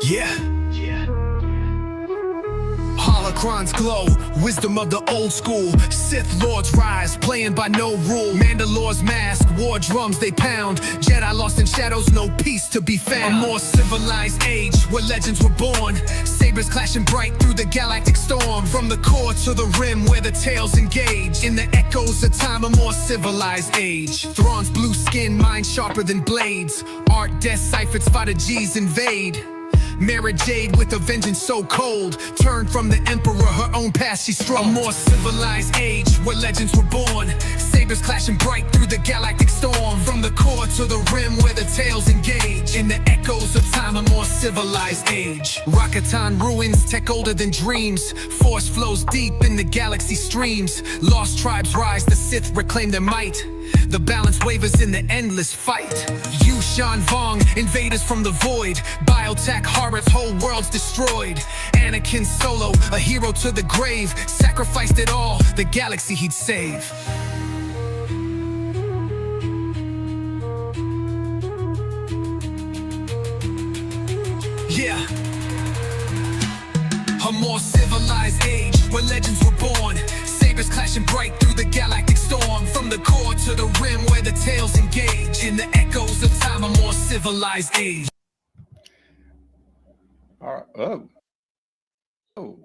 Yeah. Holocrons glow, wisdom of the old school. Sith Lords rise, playing by no rule. Mandalores mask, war drums they pound. Jedi lost in shadows, no peace to be found. A more civilized age, where legends were born. Sabers clashing bright through the galactic storm. From the core to the rim, where the tales engage. In the echoes of time, a more civilized age. Thrawn's blue skin, mind sharper than blades. Art deciphered, spotted G's invade. Mara Jade with a vengeance so cold. Turned from the Emperor, her own past she strode. A more civilized age, where legends were born. Sabers clashing bright through the galactic storm. From the core to the rim, where the tales engage. In the echoes of time, a more civilized age. Rakatan ruins, tech older than dreams. Force flows deep in the galaxy streams. Lost tribes rise, the Sith reclaim their might. The balance wavers in the endless fight. Yushan Vong, invaders from the void. Biotech horrors, whole worlds destroyed. Anakin Solo, a hero to the grave. Sacrificed it all, the galaxy he'd save. Yeah. A more civilized age, where legends were born. Sabers clashing bright through the galactic storm. From the core to the rim, where the tales engage. In the echoes of time, a more civilized age. All right. Oh,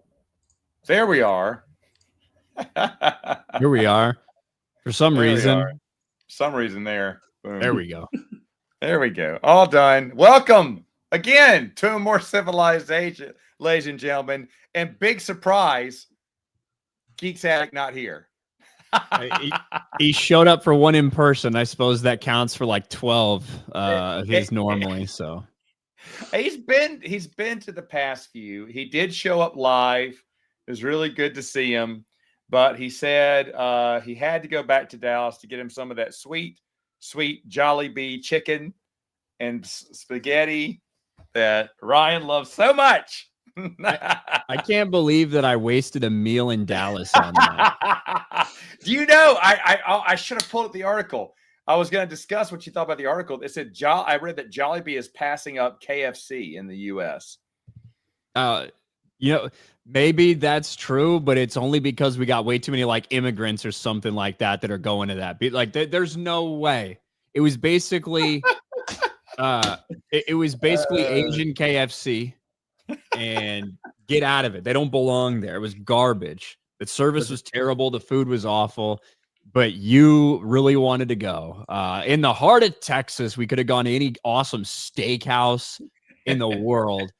there we are. Here we are. For some reason. There. Boom. There we go. There we go. All done. Welcome again to a more civilized age, ladies and gentlemen. And big surprise, Geeks Addict not here. He showed up for one in person. I suppose that counts for like 12 of his normally. So he's been to the past few. He did show up live. It was really good to see him. But he said he had to go back to Dallas to get him some of that sweet Jollibee chicken and spaghetti that Ryan loves so much. I can't believe that I wasted a meal in Dallas on that. Do you know, I should have pulled up the article. I was going to discuss what you thought about the article. It said, I read that Jollibee is passing up KFC in the U.S. Maybe that's true, but it's only because we got way too many like immigrants or something like that are going to that. Like, there's no way. It was basically, Asian KFC, and get out of it. They don't belong there. It was garbage. The service was terrible. The food was awful. But you really wanted to go. In the heart of Texas, we could have gone to any awesome steakhouse in the world,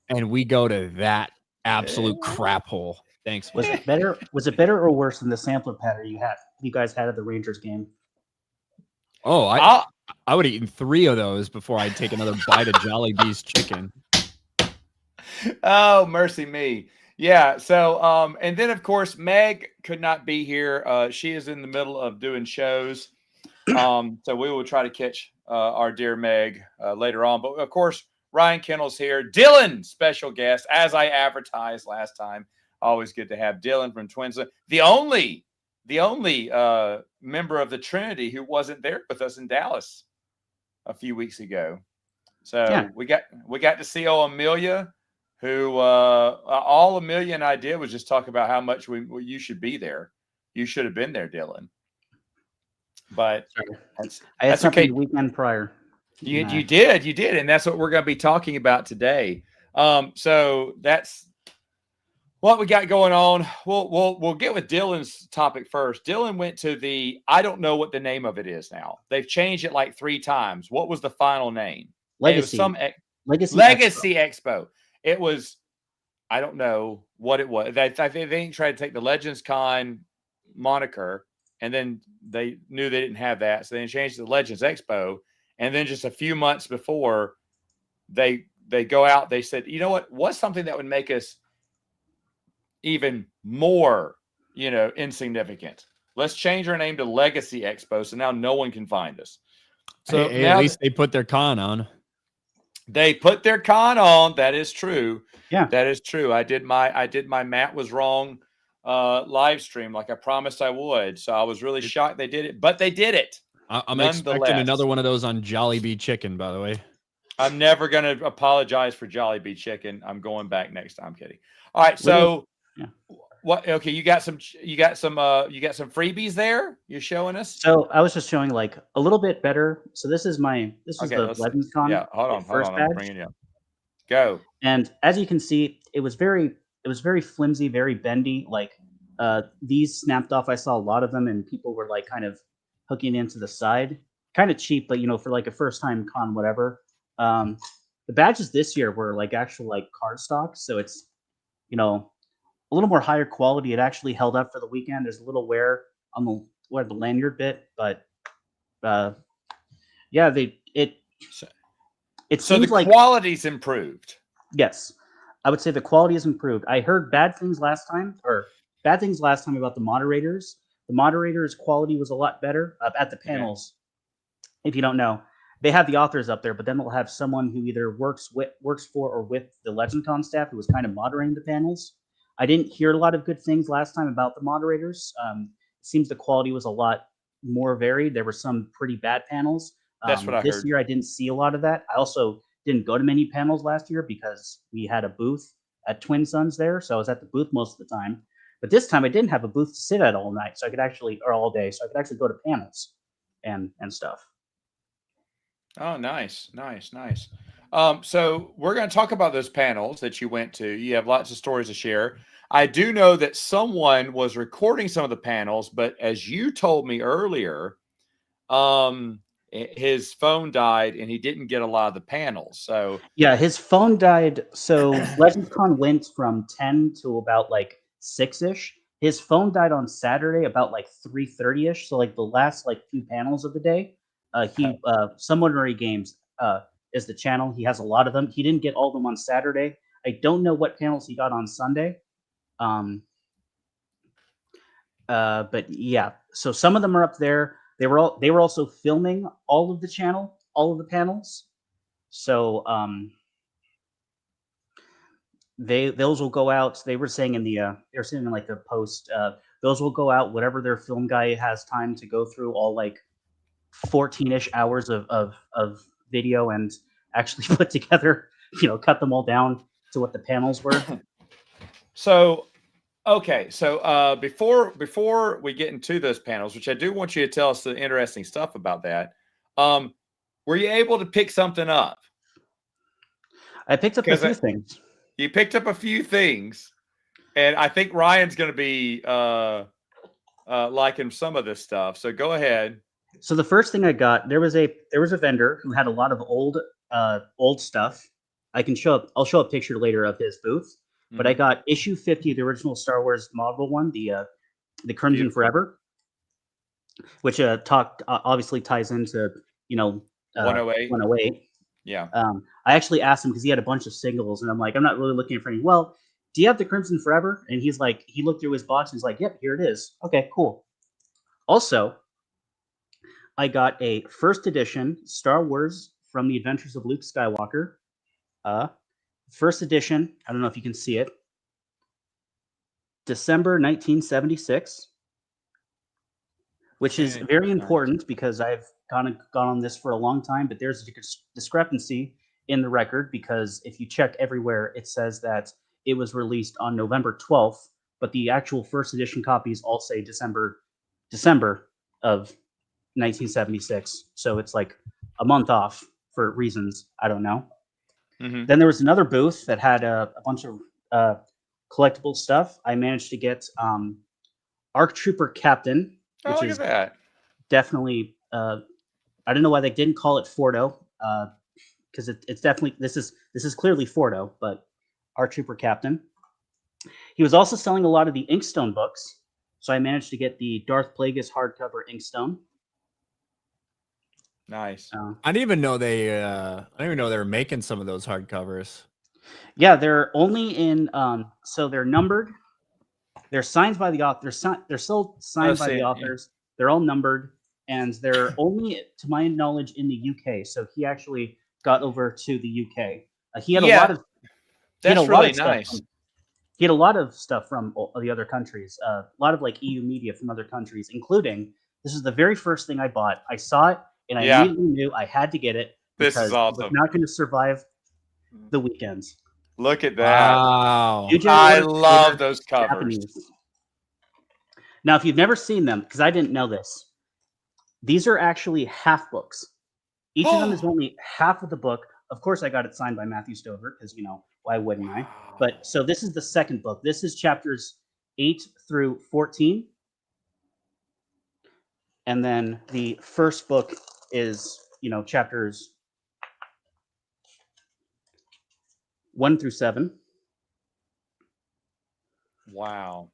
and we go to that absolute crap hole. Thanks. Was it better? Was it better or worse than the sampler patter you guys had at the Rangers game? Oh, I would have eaten 3 of those before I'd take another bite of Jollibee's chicken. Oh, mercy me. Yeah. So, and then of course, Meg could not be here. She is in the middle of doing shows. So we will try to catch our dear Meg later on. But of course, Ryan Kennel's here. Dylan, special guest, as I advertised last time. Always good to have Dylan from Twins. The only member of the Trinity who wasn't there with us in Dallas a few weeks ago. So yeah. we got to see Amelia, who all Amelia and I did was just talk about how much you should be there. You should have been there, Dylan. But I had something okay. The weekend prior. You did, and that's what we're going to be talking about today. So that's what we got going on. We'll get with Dylan's topic first. Dylan went to I don't know what the name of it is now. They've changed it like 3 times. What was the final name? Legacy. Legacy Expo. It was, I don't know what it was. They tried to take the Legends Con moniker, and then they knew they didn't have that, so they changed it to Legends Expo. And then just a few months before they go out, they said, you know what? What's something that would make us even more, insignificant? Let's change our name to Legacy Expo, so now no one can find us. So hey, at least they put their con on. They put their con on. That is true. Yeah, that is true. I did my Matt was wrong live stream like I promised I would. So I was really shocked they did it, but they did it. I'm expecting another one of those on Jollibee chicken, by the way. I'm never going to apologize for Jollibee chicken. I'm going back next time. I'm kidding. All right. So Yeah. what? Okay. You got some freebies there. You're showing us. So I was just showing like a little bit better. So this is Okay. the Legends Con. Yeah. Hold on. First I'm badge. bringing you up. Go. And as you can see, it was very flimsy, very bendy. Like these snapped off. I saw a lot of them, and people were like kind of hooking into the side, kind of cheap, but for like a first time con, whatever. The badges this year were like actual like card stock, so it's a little more higher quality. It actually held up for the weekend. There's a little wear on the lanyard bit, but yeah, it So seems the like quality's improved. yes, I would say the quality is improved. I heard bad things last time about the moderators. The moderators' quality was a lot better at the panels. If you don't know, they have the authors up there, but then they'll have someone who either works for or with the LegendCon staff who was kind of moderating the panels. I didn't hear a lot of good things last time about the moderators. It seems the quality was a lot more varied. There were some pretty bad panels. That's what I this heard. year I didn't see a lot of that. I also didn't go to many panels last year because we had a booth at Twin Suns there, so I was at the booth most of the time. But this time I didn't have a booth to sit at all night, so I could actually, or all day, so I could actually go to panels and stuff. Oh, nice. So we're going to talk about those panels that you went to. You have lots of stories to share. I do know that someone was recording some of the panels, but as you told me earlier, his phone died and he didn't get a lot of the panels. So yeah, his phone died. So LegendsCon went from 10 to about like 6-ish. His phone died on Saturday about like 3:30-ish. So like the last like few panels of the day. Summonary Games is the channel. He has a lot of them. He didn't get all of them on Saturday. I don't know what panels he got on Sunday. But yeah, so some of them are up there. They were also filming all of the panels. So those will go out. They were saying they were saying in like the post, those will go out whatever their film guy has time to go through all like 14-ish hours of video and actually put together, cut them all down to what the panels were. So okay, so before we get into those panels, which I do want you to tell us the interesting stuff about that, were you able to pick something up? I picked up a few things. You picked up a few things, and I think Ryan's going to be liking some of this stuff. So go ahead. So the first thing I got, there was a vendor who had a lot of old stuff. I'll show a picture later of his booth. But I got issue 50, the original Star Wars Marvel one, the Crimson Beautiful. Forever, which obviously ties into 108. 108. Yeah. I actually asked him because he had a bunch of singles, and I'm like, I'm not really looking for any. Well, do you have the Crimson Forever? And he's like, he looked through his box and he's like, yep, here it is. Okay, cool. Also, I got a first edition Star Wars from the Adventures of Luke Skywalker. First edition, I don't know if you can see it. December 1976, which is very important because I've gone on this for a long time, but there's a discrepancy in the record because if you check everywhere, it says that it was released on November 12th, but the actual first edition copies all say December of 1976. So it's like a month off for reasons I don't know. Then there was another booth that had a bunch of collectible stuff. I managed to get ARC Trooper Captain, which is definitely I don't know why they didn't call it Fordo, because it's definitely this is clearly Fordo, but ARC Trooper Captain. He was also selling a lot of the Inkstone books, so I managed to get the Darth Plagueis hardcover Inkstone. Nice. I didn't even know they were making some of those hardcovers. Yeah, they're only in so they're numbered. They're signed by the author. They're still signed by the authors. Yeah. They're all numbered, and they're only, to my knowledge, in the UK. So he actually got over to the UK. He had a lot of. That's really nice. He had a lot of stuff from the other countries. A lot of like EU media from other countries, including. This is the very first thing I bought. I saw it. And I immediately knew I had to get it. This is because it was awesome. not going to survive the weekends. Look at that. Wow. UJ I ordered love those covers. Japanese. Now, if you've never seen them, because I didn't know this, these are actually half books. Each of them is only half of the book. Of course, I got it signed by Matthew Stover because, why wouldn't I? But so this is the second book. This is chapters 8 through 14. And then the first book is, chapters 1 through 7. Wow.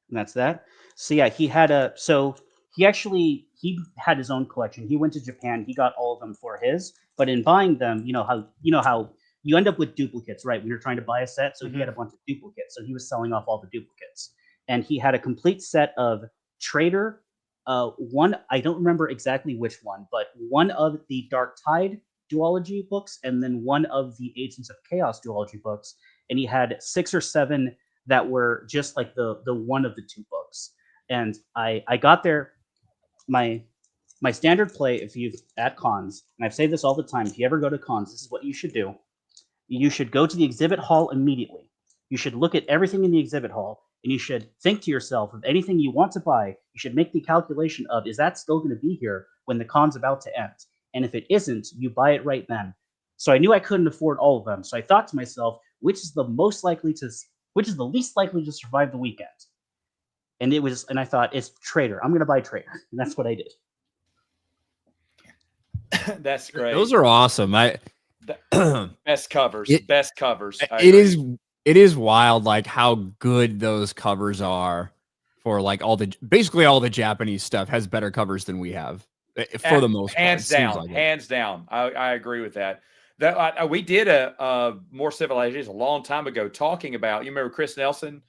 And that's that. So yeah, he had his own collection. He went to Japan. He got all of them for his. But in buying them, you know how you end up with duplicates, right? When you're trying to buy a set, so he had a bunch of duplicates. So he was selling off all the duplicates, and he had a complete set of Trader. One, I don't remember exactly which one, but one of the Dark Tide duology books, and then one of the Agents of Chaos duology books. And he had 6 or 7 that were just like the one of the 2 books. And I got there. My standard play, if you at cons, and I've said this all the time, if you ever go to cons, this is what you should do. You should go to the exhibit hall immediately. You should look at everything in the exhibit hall, and you should think to yourself of anything you want to buy. You should make the calculation of, is that still going to be here when the con's about to end? And if it isn't, you buy it right then. So I knew I couldn't afford all of them. So I thought to myself, which is the least likely to survive the weekend? And I thought, it's Trader. I'm going to buy Trader. And that's what I did. That's great. Those are awesome. Best covers. Best covers. It is wild, like how good those covers are for like basically all the Japanese stuff has better covers than we have for the most part. Hands down. I agree with that. We did a More Civilized Age a long time ago talking about, you remember Chris Nelson?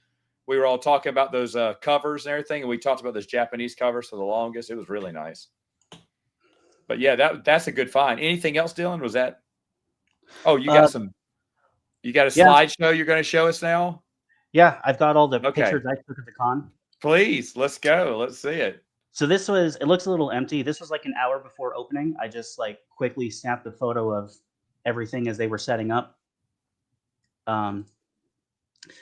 We were all talking about those covers and everything, and we talked about those Japanese covers for the longest. It was really nice. But yeah, that's a good find. Anything else, Dylan? Was that? Oh, you got you got a slideshow you're going to show us now? Yeah, I've got all the pictures I took at the con. Please, let's go. Let's see it. So it looks a little empty. This was like an hour before opening. I just like quickly snapped a photo of everything as they were setting up.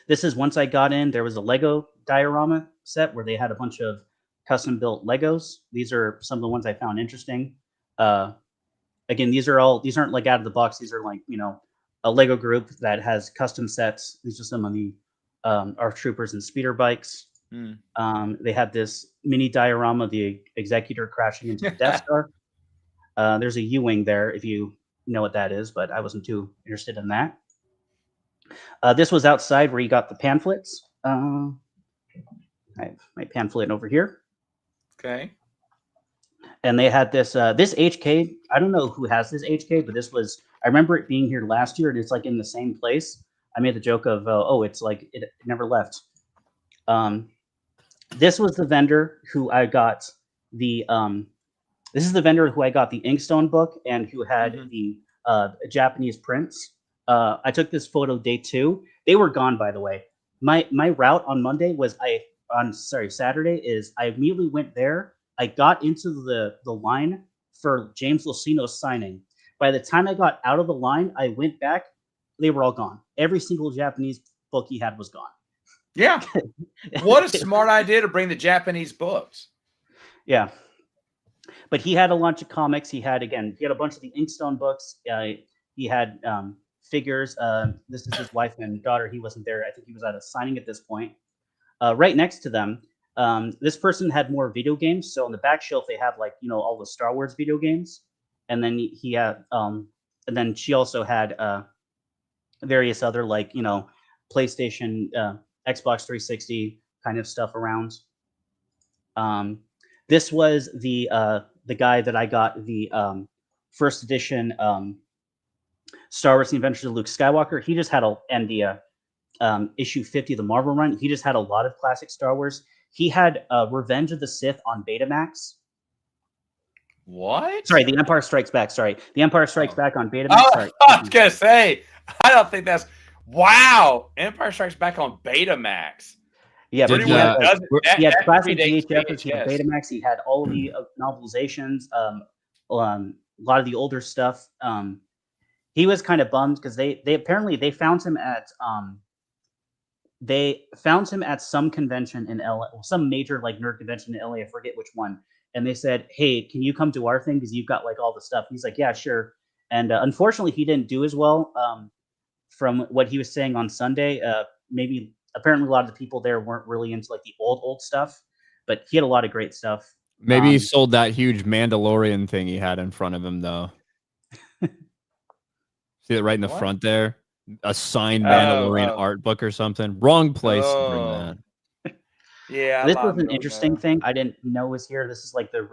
This is once I got in, there was a Lego diorama set where they had a bunch of custom built Legos. These are some of the ones I found interesting. Again, these aren't like out of the box. These are like, a Lego group that has custom sets. These are some of the ARC troopers and speeder bikes. They had this mini diorama of the Executor crashing into the Death Star. There's a U-wing there, if you know what that is, but I wasn't too interested in that. This was outside where you got the pamphlets. I have my pamphlet over here. Okay. And they had this HK. I don't know who has this HK, but I remember it being here last year, and it's like in the same place. I made the joke of, it's like it never left. This was the vendor who I got the Inkstone book and who had the Japanese prints. I took this photo day 2. They were gone, by the way. My route on Monday was Saturday is I immediately went there. I got into the line for James Lucino's signing. By the time I got out of the line, I went back. They were all gone. Every single Japanese book he had was gone. Yeah. What a smart idea to bring the Japanese books. Yeah. But he had a bunch of comics. He had a bunch of the Inkstone books. He had figures. This is his wife and daughter. He wasn't there. I think he was at a signing at this point. Right next to them, this person had more video games. So on the back shelf, they have all the Star Wars video games. And then he had, and then she also had various other PlayStation, Xbox 360 kind of stuff around. This was the guy that I got the first edition Star Wars: The Adventures of Luke Skywalker. He just had issue 50 of the Marvel run. He just had a lot of classic Star Wars. He had Revenge of the Sith on Betamax. What? Sorry, The Empire Strikes Back. Sorry, The Empire Strikes Back on Betamax. Oh, sorry. I was gonna say, I don't think that's. Wow, Empire Strikes Back on Betamax. Yeah, but he had classic VHS. He had VHS. Betamax. He had all of the novelizations. lot of the older stuff. He was kind of bummed because they apparently they found him at some convention in LA, some major like nerd convention in LA. I forget which one. And they said, "Hey, can you come to our thing? Because you've got like all the stuff." He's like, "Yeah, sure." And unfortunately, he didn't do as well. From what he was saying on Sunday, maybe apparently a lot of the people there weren't really into like the old stuff, but he had a lot of great stuff. Maybe he sold that huge Mandalorian thing he had in front of him, though. See it right in the front there? A signed Mandalorian art book or something. Wrong place to bring that. Yeah, this was an interesting thing I didn't know was here. This is like the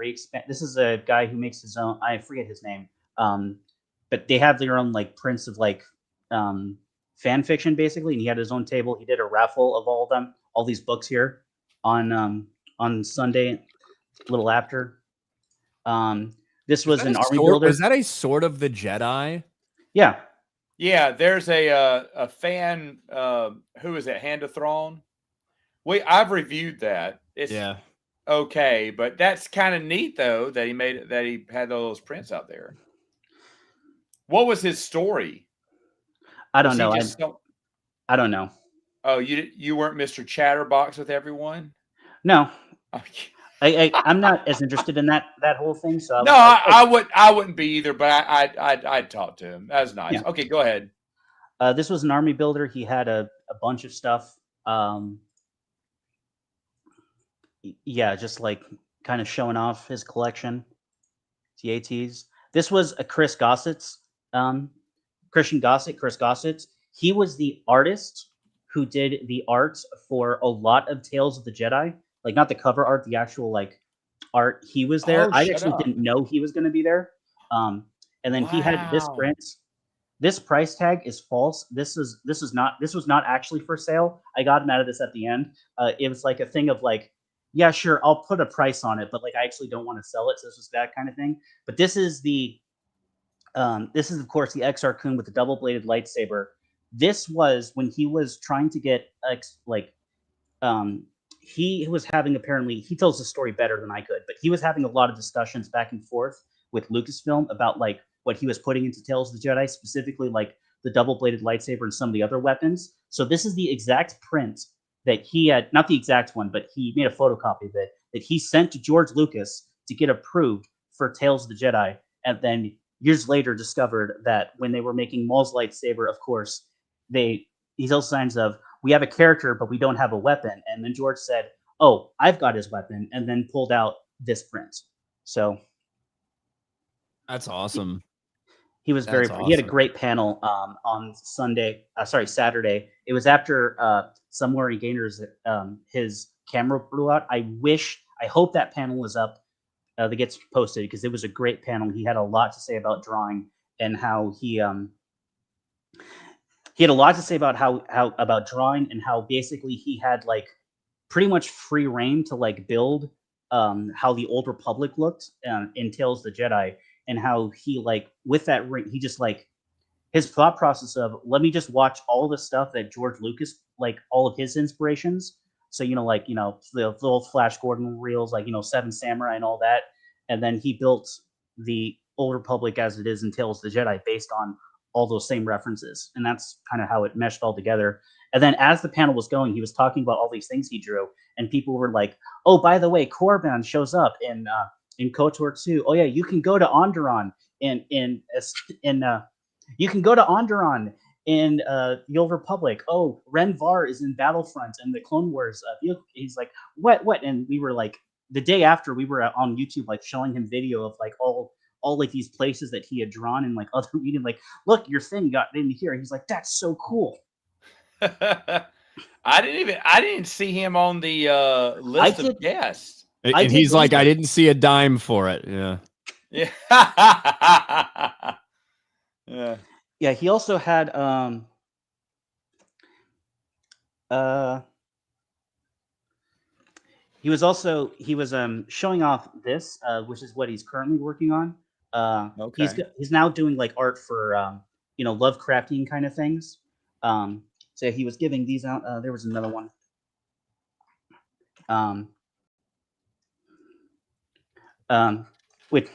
This is a guy who makes his own. I forget his name. But they have their own like prints of like fan fiction basically, and he had his own table. He did a raffle of all of them, all these books here on Sunday, a little after. This was an army builder. Is that a Sword of the Jedi? Yeah. Yeah, there's a fan. Who is it? Hand of Thrawn. I've reviewed that. It's okay, but that's kind of neat though that he had all those prints out there. What was his story? I don't know. I don't know. Oh, you weren't Mr. Chatterbox with everyone? No. Okay. I'm not as interested in that whole thing. So no, I wouldn't be either. But I'd talk to him. That was nice. Yeah. Okay, go ahead. This was an army builder. He had a bunch of stuff. Yeah, just like kind of showing off his collection. TATs. This was a Chris Gossett's. Christian Gossett. Chris Gossett. He was the artist who did the art for a lot of Tales of the Jedi. Like not the cover art, the actual like art. He was there. I actually didn't know he was going to be there. And then he had this print. This price tag is false. This was not actually for sale. I got him out of this at the end. It was like a thing of like, yeah, sure, I'll put a price on it, but like I actually don't want to sell it. So this was that kind of thing. But this is of course the XR Kun with the double-bladed lightsaber. This was when he was trying to get he was having, apparently, he tells the story better than I could, but he was having a lot of discussions back and forth with Lucasfilm about like what he was putting into Tales of the Jedi, specifically like the double-bladed lightsaber and some of the other weapons. So this is the exact print that he had, not the exact one, but he made a photocopy of it that he sent to George Lucas to get approved for Tales of the Jedi. And then years later discovered that when they were making Maul's lightsaber, of course, he tells signs of, we have a character, but we don't have a weapon. And then George said, oh, I've got his weapon, and then pulled out this print. So that's awesome. He was very. Awesome. He had a great panel on Saturday. It was after somewhere in Gainers, his camera blew out. I hope that panel is up, that gets posted, because it was a great panel. He had a lot to say about drawing and how he had a lot to say about how about drawing and how basically he had like pretty much free reign to like build how the Old Republic looked in Tales of the Jedi. And how he like with that ring, he just like his thought process of, let me just watch all the stuff that George Lucas, like all of his inspirations. So, the old Flash Gordon reels, like, Seven Samurai and all that. And then he built the Old Republic as it is in Tales of the Jedi based on all those same references. And that's kind of how it meshed all together. And then as the panel was going, he was talking about all these things he drew. And people were like, oh, by the way, Korriban shows up in KOTOR 2. Oh yeah, you can go to Onderon in you can go to Onderon in the Old Republic. Oh, Ren Var is in Battlefront and the Clone Wars. He's like, what? And we were like, the day after, we were on YouTube like showing him video of like all like these places that he had drawn and like other media, like, look, your thing got in here. He's like, that's so cool. I didn't see him on the list of guests. And he's like, I didn't see a dime for it. Yeah. Yeah. Yeah. Yeah. He also had he was showing off this, which is what he's currently working on. Okay. He's now doing like art for Lovecraftian kind of things. So he was giving these out. There was another one. Which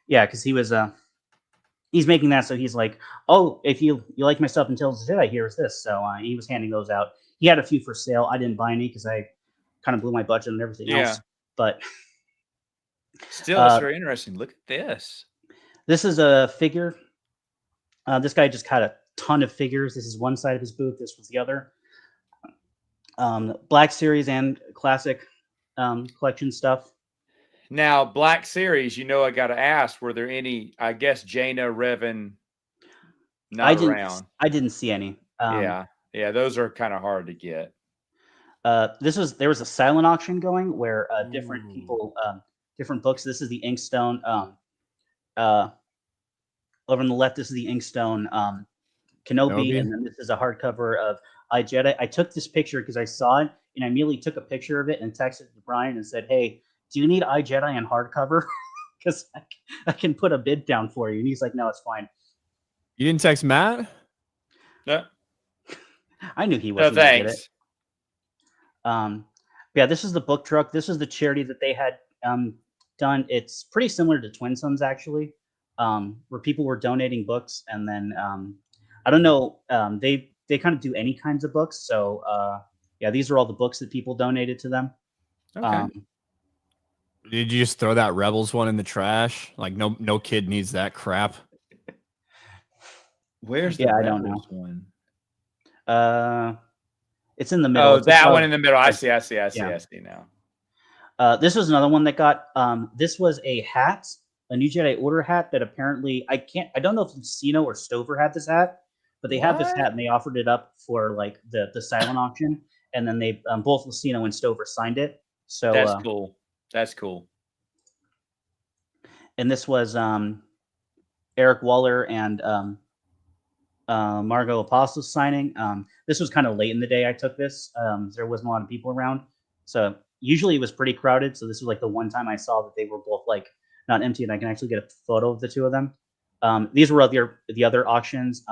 Yeah, because he's making that, so he's like, oh, if you like my stuff in Tales of the Jedi, here's this. So he was handing those out. He had a few for sale. I didn't buy any because I kind of blew my budget and everything Yeah. else. But Still, it's very interesting. Look at this. this is a figure. This guy just had a ton of figures. This is one side of his booth. This was the other. Black Series and Classic collection stuff. Now, Black Series, I got to ask, were there any, I guess, Jaina, Revan not around? I didn't see any. Yeah, those are kind of hard to get. There was a silent auction going where different people, different books. This is the Inkstone. Over on the left, this is the Inkstone Kenobi, and then this is a hardcover of Jedi. I took this picture because I saw it, and I immediately took a picture of it and texted to Brian and said, "Hey, do you need Jedi in hardcover? Because I can put a bid down for you." And he's like, "No, it's fine." You didn't text Matt? No. I knew he wasn't going to get it. Thanks. Yeah, this is the book truck. This is the charity that they had done. It's pretty similar to Twin Sons, actually, where people were donating books, and then I don't know, they kind of do any kinds of books. So yeah, these are all the books that people donated to them. Okay. Did you just throw that Rebels one in the trash? Like no kid needs that crap. Where's the I don't Rebels know. one? It's in the middle. Oh, that one in the middle. I see now. This was another one that got. This was a hat, a New Jedi Order hat that apparently I don't know if Lucino or Stover had this hat, but they have this hat and they offered it up for like the silent auction, and then they both Lucino and Stover signed it. So that's cool. That's cool. And this was Eric Waller and Margot Apostles signing. This was kind of late in the day. I took this. There wasn't a lot of people around, so usually it was pretty crowded. So this was like the one time I saw that they were both like not empty, and I can actually get a photo of the two of them. These were the other auctions.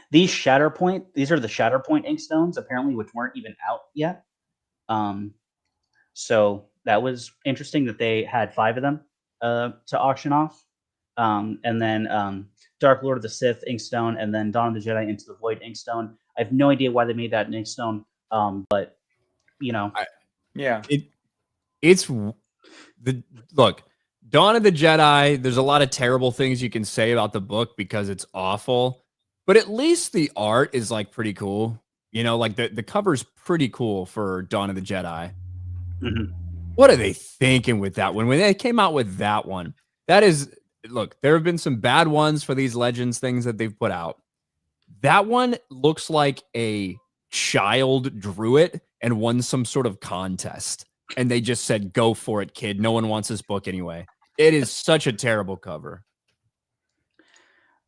These Shatterpoint, these are the Shatterpoint Inkstones, apparently, which weren't even out yet. So that was interesting that they had 5 of them to auction off. And then Dark Lord of the Sith Inkstone, and then Dawn of the Jedi Into the Void Inkstone. I have no idea why they made that an Inkstone, but it's the look. Dawn of the Jedi. There's a lot of terrible things you can say about the book because it's awful, but at least the art is like pretty cool. Like the cover's pretty cool for Dawn of the Jedi. Mm-hmm. What are they thinking with that one? When they came out with that one, that is. Look, there have been some bad ones for these Legends things that they've put out. That one looks like a child drew it and won some sort of contest. And they just said, go for it, kid. No one wants this book anyway. It is such a terrible cover.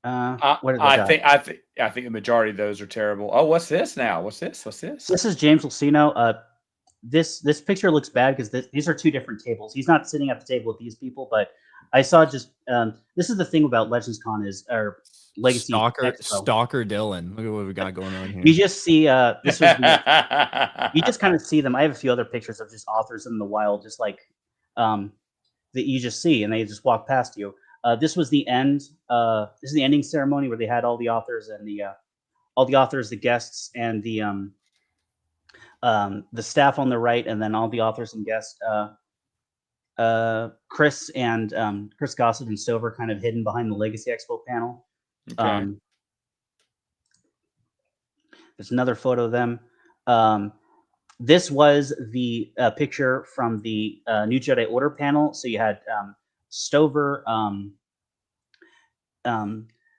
I think the majority of those are terrible. Oh, what's this now? What's this? This is James Lucino. This picture looks bad because these are 2 different tables. He's not sitting at the table with these people, but I saw just this is the thing about Legends Con or Legacy Stalker Dylan. Look at what we got going on here. You just see this was you just kind of see them. I have a few other pictures of just authors in the wild, just like that you just see, and they just walk past you. This was the end. This is the ending ceremony where they had all the authors and the guests, and the staff on the right, and then all the authors and guests. Chris Gossett and Stover kind of hidden behind the Legacy Expo panel. Okay. There's another photo of them. This was the picture from the New Jedi Order panel. So you had Stover.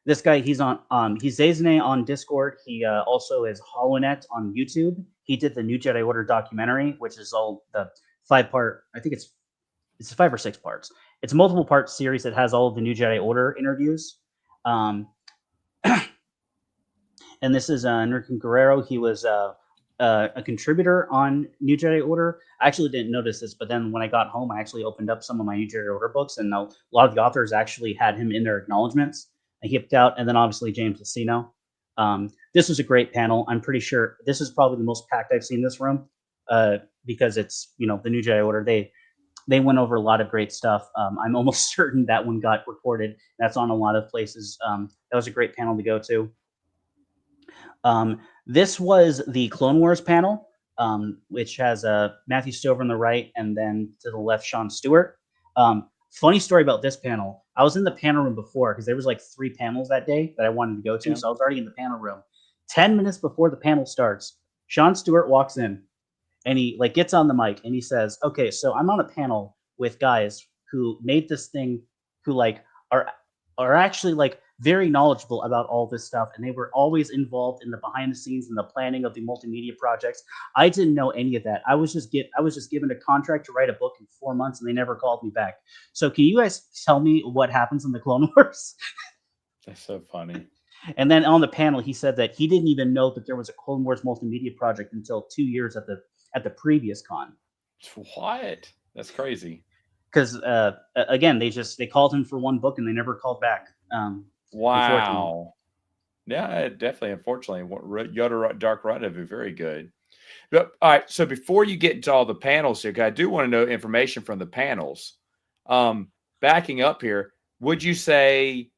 This guy, he's Zazane on Discord. He also is HoloNet on YouTube. He did the New Jedi Order documentary, which is all the 5-part. I think it's 5 or 6 parts. It's a multiple part series that has all of the New Jedi Order interviews. And this is Enrique Guerrero. He was a contributor on New Jedi Order. I actually didn't notice this, but then when I got home, I actually opened up some of my New Jedi Order books, and a lot of the authors actually had him in their acknowledgments. I hipped out, and then obviously James Lucino. This was a great panel. I'm pretty sure this is probably the most packed I've seen this room because it's the New Jedi Order. they went over a lot of great stuff. I'm almost certain that one got recorded. That's on a lot of places. That was a great panel to go to. This was the Clone Wars panel, which has Matthew Stover on the right, and then to the left, Sean Stewart. Funny story about this panel. I was in the panel room before because there was like 3 panels that day that I wanted to go to, Yeah. so I was already in the panel room. 10 minutes before the panel starts, Sean Stewart walks in, and he like gets on the mic and he says, "Okay, so I'm on a panel with guys who made this thing, who like are actually like very knowledgeable about all this stuff, and they were always involved in the behind the scenes and the planning of the multimedia projects. I didn't know any of that. I was just given a contract to write a book in 4 months, and they never called me back. So can you guys tell me what happens in the Clone Wars?" That's so funny. And then on the panel, he said that he didn't even know that there was a Clone Wars multimedia project until 2 years at the previous con. What? That's crazy. Because again, they called him for one book and they never called back. Wow. Yeah, definitely. Unfortunately, Yoda Dark Rendezvous, very good. But all right, so before you get into all the panels here, 'cause I do want to know information from the panels. Backing up here, would you say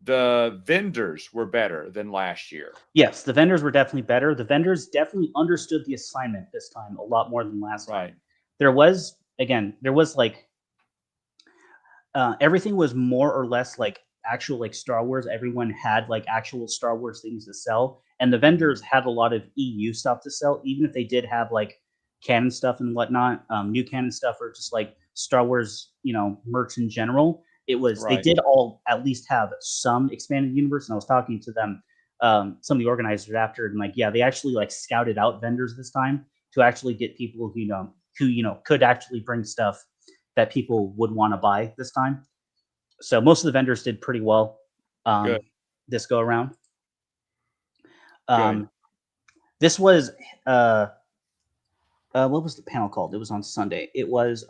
the vendors were better than last year? Yes, the vendors were definitely better. The vendors definitely understood the assignment this time a lot more than last time. Right. There was like everything was more or less like actual like Star Wars. Everyone had like actual Star Wars things to sell, and the vendors had a lot of EU stuff to sell, even if they did have like canon stuff and whatnot, new canon stuff, or just like Star Wars, merch in general. It was They Right. did all at least have some expanded universe, and I was talking to them, some of the organizers after, and like, yeah, they actually like scouted out vendors this time to actually get people who could actually bring stuff that people would want to buy this time. So most of the vendors did pretty well Good. this go around. Good. This was what was the panel called? It was on Sunday. It was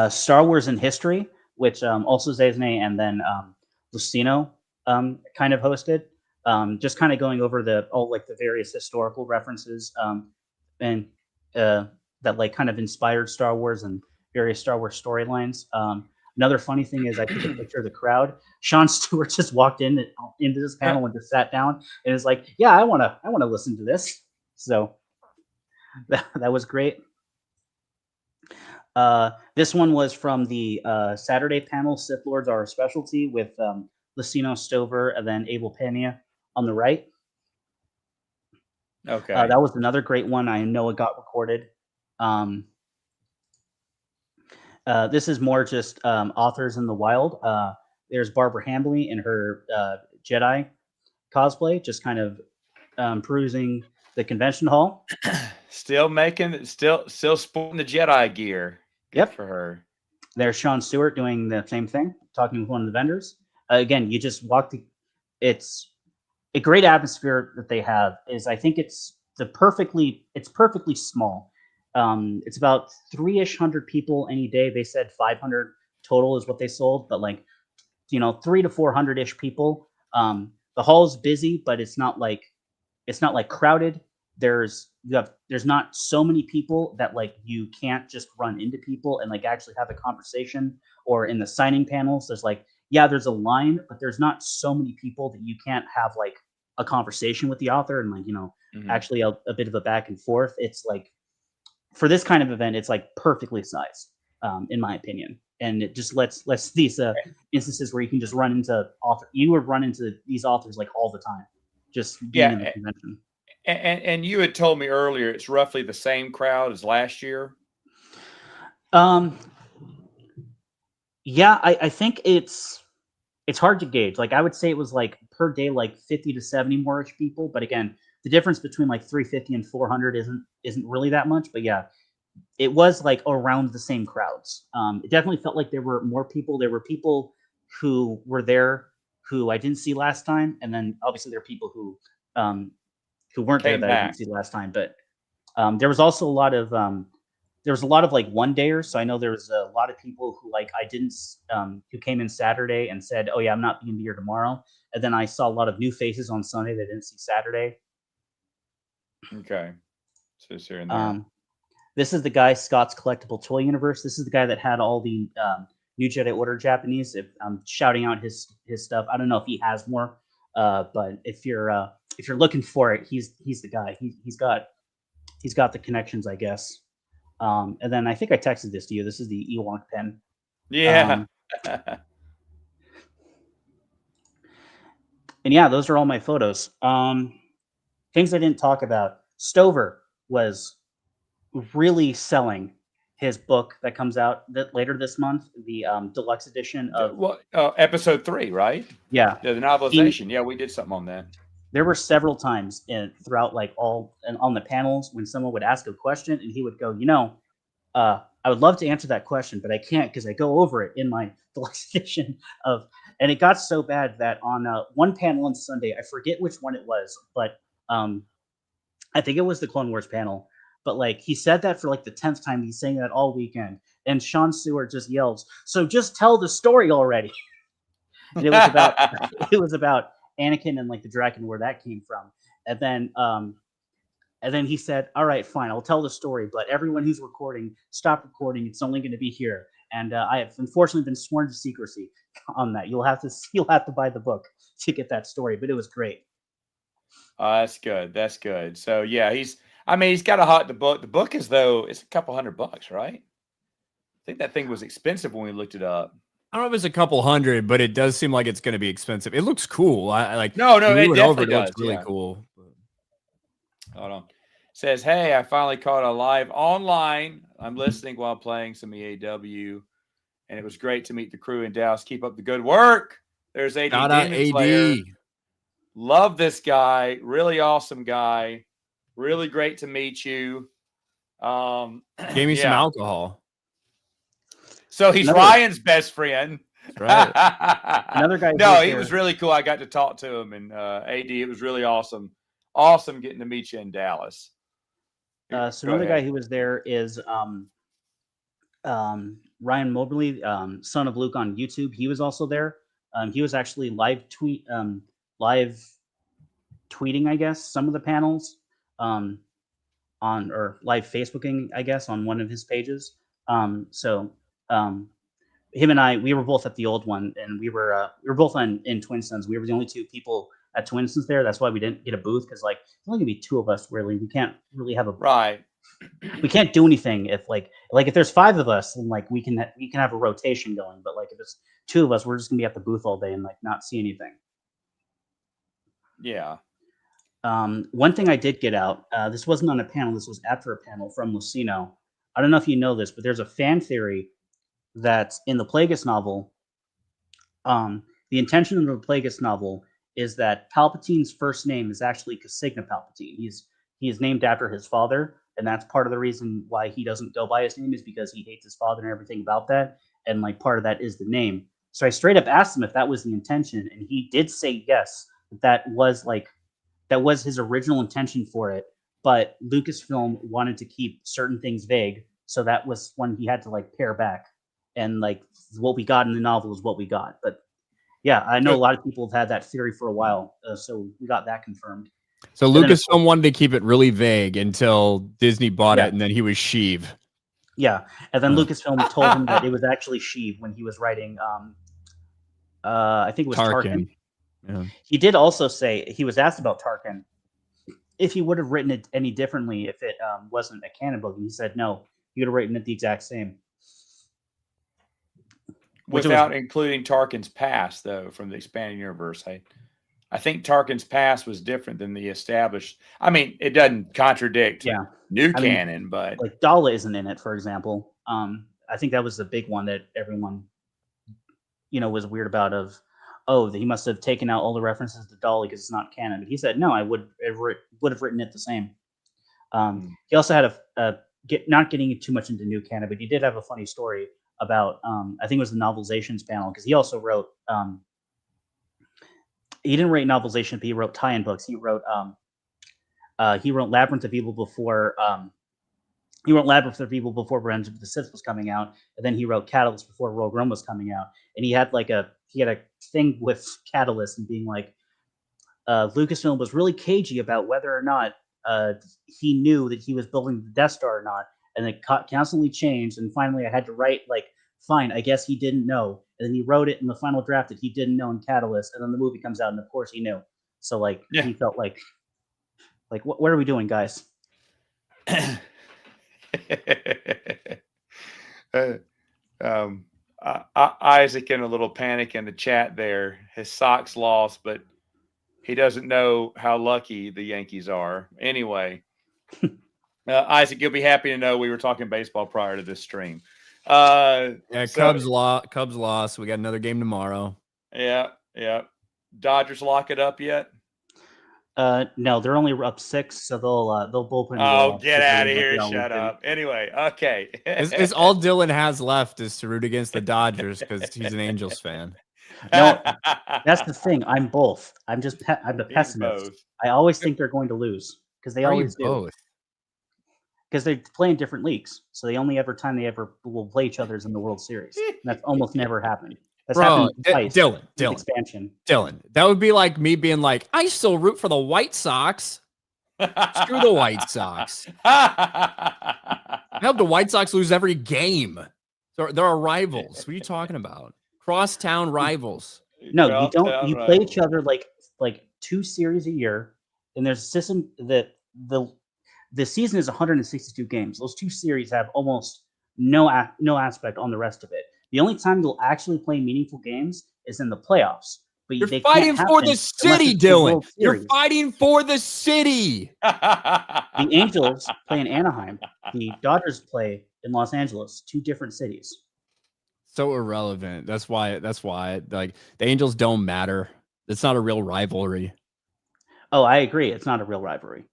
Star Wars in History, which also Zazne and then Lucino kind of hosted. Just kind of going over all like the various historical references and that like kind of inspired Star Wars and various Star Wars storylines. Another funny thing is I took a picture of the crowd. Sean Stewart just walked into this panel and just sat down and is like, "Yeah, I want to listen to this." So that was great. This one was from the Saturday panel. Sith Lords Are a Specialty with Lucino Stover and then Abel Pena on the right. Okay. That was another great one. I know it got recorded. This is more just authors in the wild. There's Barbara Hambley in her Jedi cosplay, just kind of perusing the convention hall. Still sporting the Jedi gear. Good Yep. for her. There's Sean Stewart doing the same thing, talking with one of the vendors. Again, you just walk it's a great atmosphere that they have. I think it's perfectly small. It's about 300 people any day. They said 500 total is what they sold, but like 300 to 400 ish people. The hall's busy, but it's not like crowded. There's not so many people that like you can't just run into people and like actually have a conversation. Or in the signing panels, there's like, yeah, there's a line, but there's not so many people that you can't have like a conversation with the author and like actually a bit of a back and forth. It's like, for this kind of event, it's like perfectly sized, in my opinion, and it just lets these instances where you can just run into you would run into these authors like all the time, just being in the convention. And you had told me earlier it's roughly the same crowd as last year. Yeah, I think it's hard to gauge. Like I would say it was like per day like 50 to 70 more-ish people, but again, the difference between like 350 and 400 isn't really that much. But yeah, it was like around the same crowds. It definitely felt like there were more people. There were people who were there who I didn't see last time, and then obviously there are people who weren't there that I didn't see last time. But there was also a lot of like one dayers. So I know there was a lot of people who like I didn't who came in Saturday and said, "Oh yeah, I'm not being here tomorrow." And then I saw a lot of new faces on Sunday that didn't see Saturday. Okay, so it's here and there. This is the guy, Scott's Collectible Toy Universe. This is the guy that had all the New Jedi Order Japanese. If I'm shouting out his stuff, I don't know if he has more, but if you're looking for it, he's the guy. He's got the connections, I guess. And then I think I texted this to you. This is the Ewok pen. Yeah. And yeah, those are all my photos. Things I didn't talk about. Stover was really selling his book that comes out later this month, the deluxe edition of episode 3, right? Yeah, the novelization. Yeah, we did something on that. There were several times throughout like all and on the panels when someone would ask a question and he would go, I would love to answer that question, but I can't because I go over it in my deluxe edition of. And it got so bad that on one panel on Sunday, I forget which one it was, but I think it was the Clone Wars panel. But like he said that for like the 10th time, he's saying that all weekend, and Sean Stewart just yells, "So just tell the story already!" And it was about Anakin and like the dragon, where that came from, and then he said, "All right, fine, I'll tell the story, but everyone who's recording, stop recording. It's only going to be here." And I have unfortunately been sworn to secrecy on that. You'll have to buy the book to get that story, but it was great. That's good. That's good. So yeah, he's got a hot the book. The book is though it's a couple $100, right? I think that thing was expensive when we looked it up. I don't know if it's a couple $100, but it does seem like it's going to be expensive. It looks cool. I like. No, it definitely does. It looks really cool. Hold on. Says, hey, I finally caught a live online. I'm listening while playing some EAW, and it was great to meet the crew in Dallas. Keep up the good work. There's AD. Shout out AD. Love this guy. Really awesome guy. Really great to meet you. Gave me some alcohol. So he's Ryan's best friend. That's right. Another guy. No, he was really cool. I got to talk to him, and AD, it was really awesome. Awesome getting to meet you in Dallas. So another guy who was there is Ryan Mobley, son of Luke on YouTube. He was also there. He was actually live tweeting, I guess, some of the panels or live Facebooking, I guess, on one of his pages. Him and I, we were both at the old one, and we were both in Twin Suns. We were the only two people at Twin Suns there. That's why we didn't get a booth, because like there's only gonna be two of us. Really, we can't really have a right. We can't do anything if like if there's 5 of us, then like we can have a rotation going. But like if it's 2 of us, we're just gonna be at the booth all day and like not see anything. Yeah. One thing I did get out. This wasn't on a panel. This was after a panel from Lucino. I don't know if you know this, but there's a fan theory that in the Plagueis novel, the intention of the Plagueis novel is that Palpatine's first name is actually Casigna Palpatine. He is named after his father, and that's part of the reason why he doesn't go by his name, is because he hates his father and everything about that. And like part of that is the name. So I straight up asked him if that was the intention, and he did say yes. That was his original intention for it. But Lucasfilm wanted to keep certain things vague, so that was when he had to like pare back. And like what we got in the novel is what we got. But yeah, I know a lot of people have had that theory for a while, so we got that confirmed. So Lucasfilm wanted to keep it really vague until Disney bought it, and then he was Sheev. Yeah, and then Lucasfilm told him that it was actually Sheev when he was writing. I think it was Tarkin. Yeah. He did also say, he was asked about Tarkin if he would have written it any differently if it wasn't a canon book, and he said no, he would have written it the exact same. Without including Tarkin's past, though, from the expanded universe. I think Tarkin's past was different than the established. I mean, it doesn't contradict new canon, but like Dala isn't in it, for example. I think that was the big one that everyone, was weird about. He must have taken out all the references to Dala because it's not canon. But he said no, I would have written it the same. He also had not getting too much into new canon, but he did have a funny story about I think it was the novelizations panel, because he also wrote he didn't write novelization, but he wrote tie-in books. He wrote Labyrinth of Evil before Revenge of the Sith was coming out, and then he wrote Catalyst before Rogue One was coming out. And he had a thing with Catalyst and being like, Lucasfilm was really cagey about whether or not he knew that he was building the Death Star or not. and it constantly changed. And finally, I had to write like, fine, I guess he didn't know. And then he wrote it in the final draft that he didn't know in Catalyst, and then the movie comes out, and of course he knew. So like Yeah. he felt like what are we doing, guys? Isaac in a little panic in the chat there. His Sox lost, but he doesn't know how lucky the Yankees are. Anyway, Isaac, you'll be happy to know we were talking baseball prior to this stream. Yeah, Cubs lost. We got another game tomorrow. Yeah. Dodgers lock it up yet? No, they're only up 6, so they'll bullpen. Oh, get out of here! Shut up. Anyway, okay. It's all Dylan has left is to root against the Dodgers because he's an Angels fan. No, that's the thing. I'm both. I'm the pessimist. both. I always think they're going to lose because they always do. Both? Because they play in different leagues, so the only ever time they ever will play each other is in the World Series. And that's almost never happened. That's Bro, happened twice. Dylan, Expansion. Dylan. That would be like me being like, I still root for the White Sox. Screw the White Sox. I hope the White Sox lose every game. They're our rivals. What are you talking about? Crosstown rivals. No, you don't. You play each other like 2 series a year, and there's a system that the season is 162 games. Those 2 series have almost no aspect on the rest of it. The only time you'll actually play meaningful games is in the playoffs. But you're fighting for the city, Dylan. You're fighting for the city. The Angels play in Anaheim. The Dodgers play in Los Angeles. 2 different cities. So irrelevant. That's why like the Angels don't matter. It's not a real rivalry. Oh, I agree. It's not a real rivalry.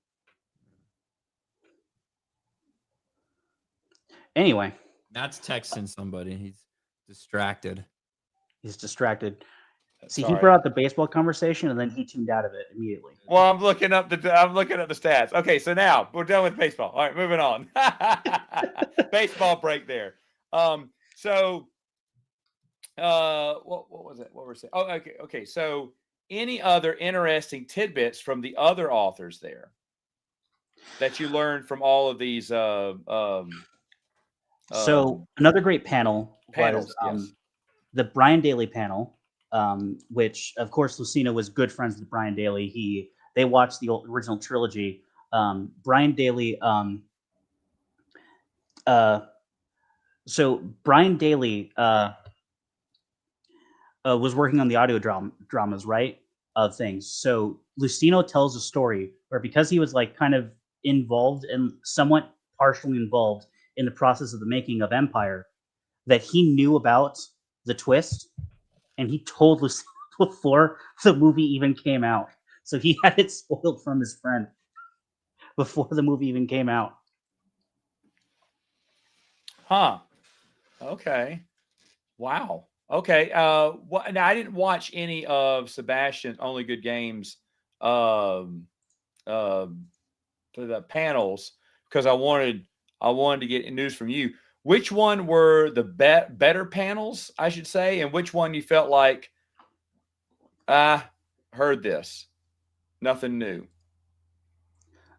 Anyway. Matt's texting somebody. He's distracted. He brought out the baseball conversation and then he tuned out of it immediately. Well, I'm looking up the stats. Okay, so now we're done with baseball. All right, moving on. Baseball break there. What was it? What were we saying? Oh, okay. So any other interesting tidbits from the other authors there that you learned from all of these so another great panel was yes. the Brian Daly panel, which of course Lucina was good friends with Brian Daly. They watched the original trilogy. Brian Daly, so Brian Daly was working on the audio dramas, right, of things. So Lucino tells a story where because he was like kind of involved and somewhat partially involved in the process of the making of Empire, that he knew about the twist, and he told Lucino before the movie even came out. So he had it spoiled from his friend before the movie even came out. Huh. Okay. Wow. Okay. Now I didn't watch any of Sebastian's Only Good Games to the panels because I wanted to get news from you. Which one were the better panels, I should say, and which one you felt like, I heard this, nothing new?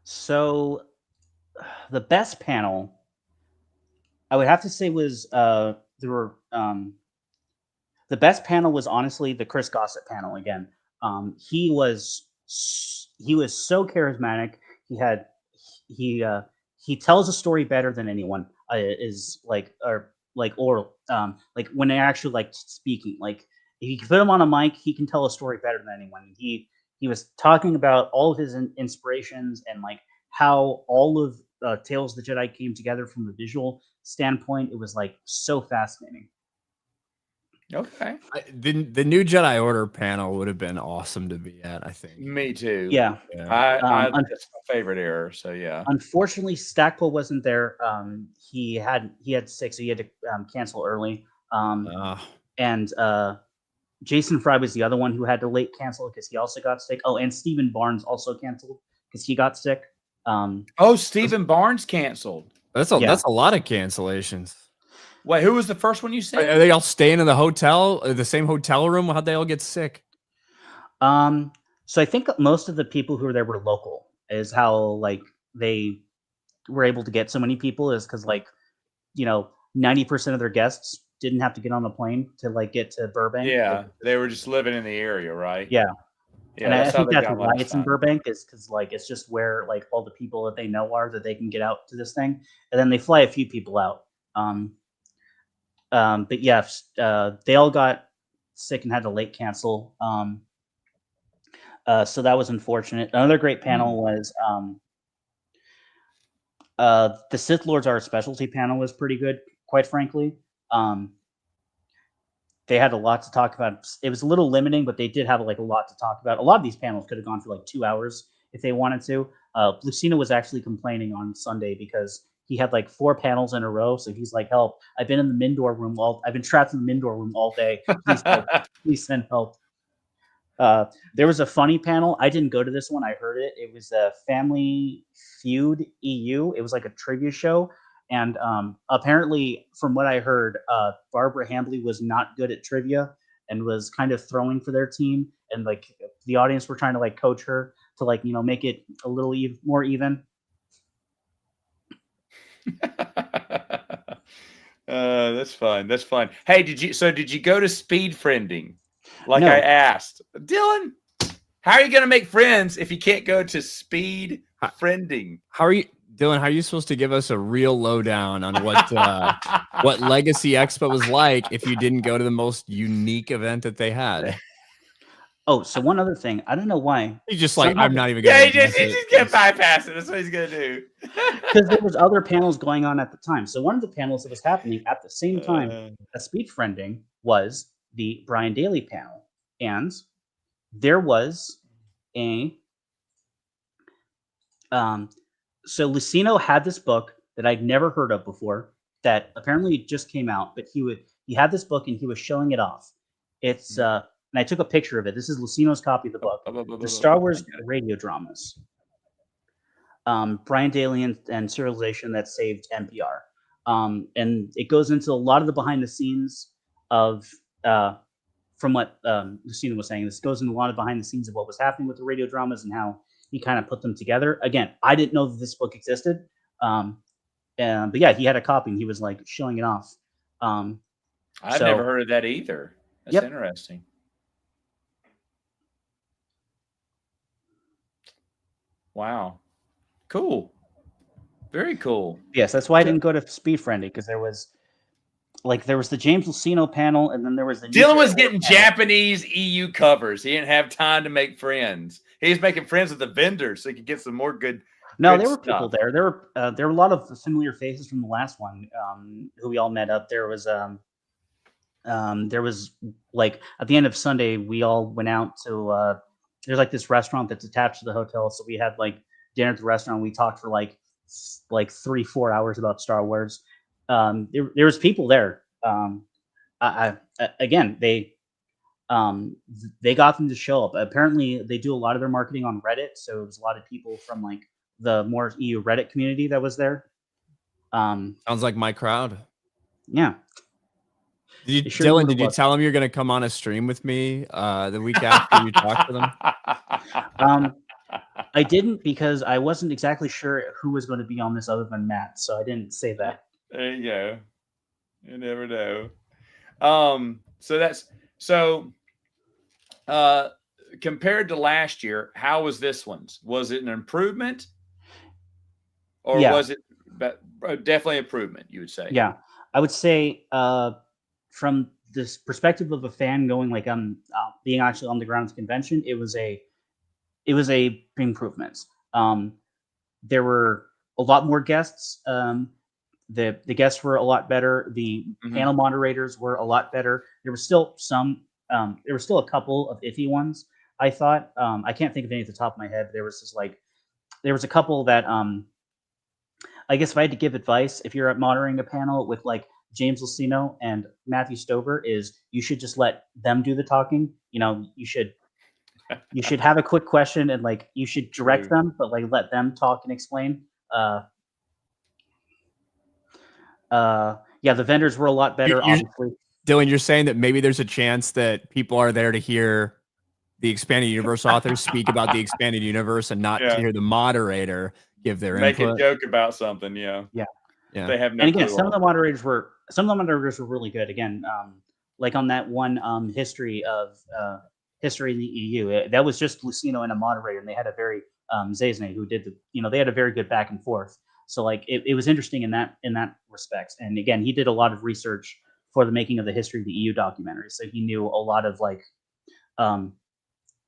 So the best panel, I would have to say, was the best panel was honestly the Chris Gossett panel again. He was so charismatic. He tells a story better than anyone. Like when they're actually like speaking. Like if you can put him on a mic, he can tell a story better than anyone. He was talking about all of his inspirations and like how all of Tales of the Jedi came together from the visual standpoint. It was like so fascinating. Okay. The new Jedi Order panel would have been awesome to be at, I think. Me too. Yeah. That's my favorite era. So yeah. Unfortunately, Stackpole wasn't there. He had sick, so he had to cancel early. And Jason Fry was the other one who had to late cancel because he also got sick. Oh, and Stephen Barnes also canceled because he got sick. Stephen Barnes canceled. That's a lot of cancellations. Wait, who was the first one you said? Are they all staying in the same hotel room? How'd they all get sick? So I think most of the people who were there were local, is how like they were able to get so many people is because, like, 90% of their guests didn't have to get on the plane to like get to Burbank. Yeah, they were just living in the area, right? Yeah. Yeah, And I that's how think they that's got why last it's in time. Burbank, is because like it's just where like all the people that they know are, that they can get out to this thing, and then they fly a few people out. But yeah, they all got sick and had to late cancel. So that was unfortunate. Another great panel was the Sith Lords Are a Specialty panel was pretty good, quite frankly. They had a lot to talk about. It was a little limiting, but they did have like a lot to talk about. A lot of these panels could have gone for like 2 hours if they wanted to. Lucina was actually complaining on Sunday because he had like 4 panels in a row. So he's like, "Help! I've been in the Mindor room I've been trapped in the Mindor room all day. Please help! Please send help." There was a funny panel. I didn't go to this one. I heard it. It was a Family Feud EU. It was like a trivia show. And apparently, from what I heard, Barbara Hambly was not good at trivia and was kind of throwing for their team. And like the audience were trying to like coach her to like, make it a little more even. That's fun. That's fun. Hey, did you go to speed friending? Like No. I asked, Dylan, how are you going to make friends if you can't go to speed friending? How are you, Dylan? How are you supposed to give us a real lowdown on what Legacy Expo was like if you didn't go to the most unique event that they had? Oh, so one other thing. I don't know why. He's just like, Somehow- I'm not even going to. Yeah, he just can't bypass it. That's what he's going to do. Because there was other panels going on at the time. So one of the panels that was happening at the same time as Speed Friending was the Brian Daly panel. And there was a so Lucino had this book that I'd never heard of before that apparently just came out, but he had this book and he was showing it off. It's and I took a picture of it. This is Lucino's copy of the book, the Star Wars radio dramas. Brian Daly and Serialization That Saved NPR. And it goes into a lot of the behind the scenes of from what Lucino was saying. This goes into a lot of behind the scenes of what was happening with the radio dramas and how he kind of put them together. Again, I didn't know that this book existed. But yeah, he had a copy and he was like showing it off. I've never heard of that either. That's interesting. Wow. Cool. Very cool. Yes, that's why I didn't go to Speed Friendly, because there was the James Lucino panel, and then there was the Dylan was getting Japanese EU covers. He didn't have time to make friends. He was making friends with the vendors so he could get some more good. No, good there were stuff. people there. There were a lot of familiar faces from the last one who we all met up. There was like at the end of Sunday, we all went out to there's like this restaurant that's attached to the hotel, so we had like dinner at the restaurant. We talked for like 3-4 hours about Star Wars. There was people there. Again, they got them to show up. Apparently, they do a lot of their marketing on Reddit, so it was a lot of people from like the More EU Reddit community that was there. Sounds like my crowd. Yeah. Dylan, did you tell him you're going to come on a stream with me the week after you talk to them? I didn't, because I wasn't exactly sure who was going to be on this other than Matt, so I didn't say that. There you go. You never know. So compared to last year, how was this one's? Was it an improvement, or was it definitely improvement? You would say? Yeah, I would say from this perspective of a fan going like being actually on the ground at the convention, it was a big improvement. There were a lot more guests. The guests were a lot better. The panel moderators were a lot better. There were still some. There were still a couple of iffy ones, I thought. I can't think of any at the top of my head. There was a couple that I guess if I had to give advice, if you're moderating a panel with like James Lucino and Matthew Stover, is you should just let them do the talking. You should have a quick question and like you should direct them, but like let them talk and explain. The vendors were a lot better, obviously. Dylan, you're saying that maybe there's a chance that people are there to hear the Expanded Universe authors speak about the Expanded Universe and not to hear the moderator give their Make a input. joke about something. Yeah. Yeah. Yeah. They have no And again, clue some of the on. moderators were really good. Again, like on that one history in the EU, that was just Lucino and a moderator, and they had a very Zazne who did they had a very good back and forth. So like it was interesting in that respect. And again, he did a lot of research for the making of the history of the EU documentary, so he knew a lot of like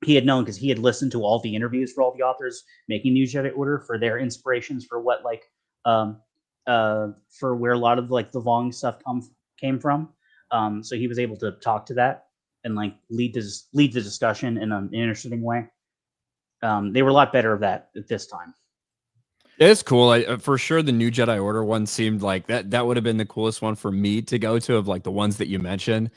he had known because he had listened to all the interviews for all the authors making New Jedi Order for their inspirations for what like um, for where a lot of like the Vong stuff came from. So he was able to talk to that and like lead the discussion in an interesting way. They were a lot better of that at this time. It's cool. For sure, the New Jedi Order one seemed like that would have been the coolest one for me to go to, of like the ones that you mentioned.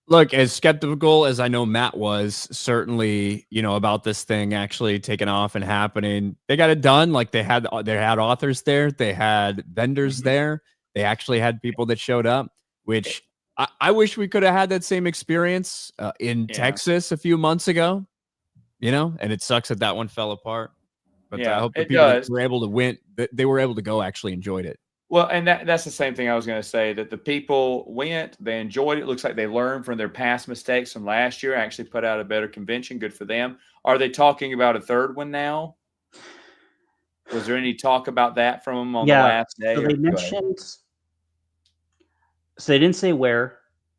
Look, as skeptical as I know Matt was, certainly, about this thing actually taking off and happening, they got it done. Like they had authors there, they had vendors there, they actually had people that showed up, which I wish we could have had that same experience in Texas a few months ago, and it sucks that one fell apart. But I hope the people that were able to win, that they were able to go, actually enjoyed it. Well, and that's the same thing I was going to say, that the people went, they enjoyed it. It looks like they learned from their past mistakes from last year, actually put out a better convention. Good for them. Are they talking about a third one now? Was there any talk about that from them on the last day? So they mentioned, so they didn't say where,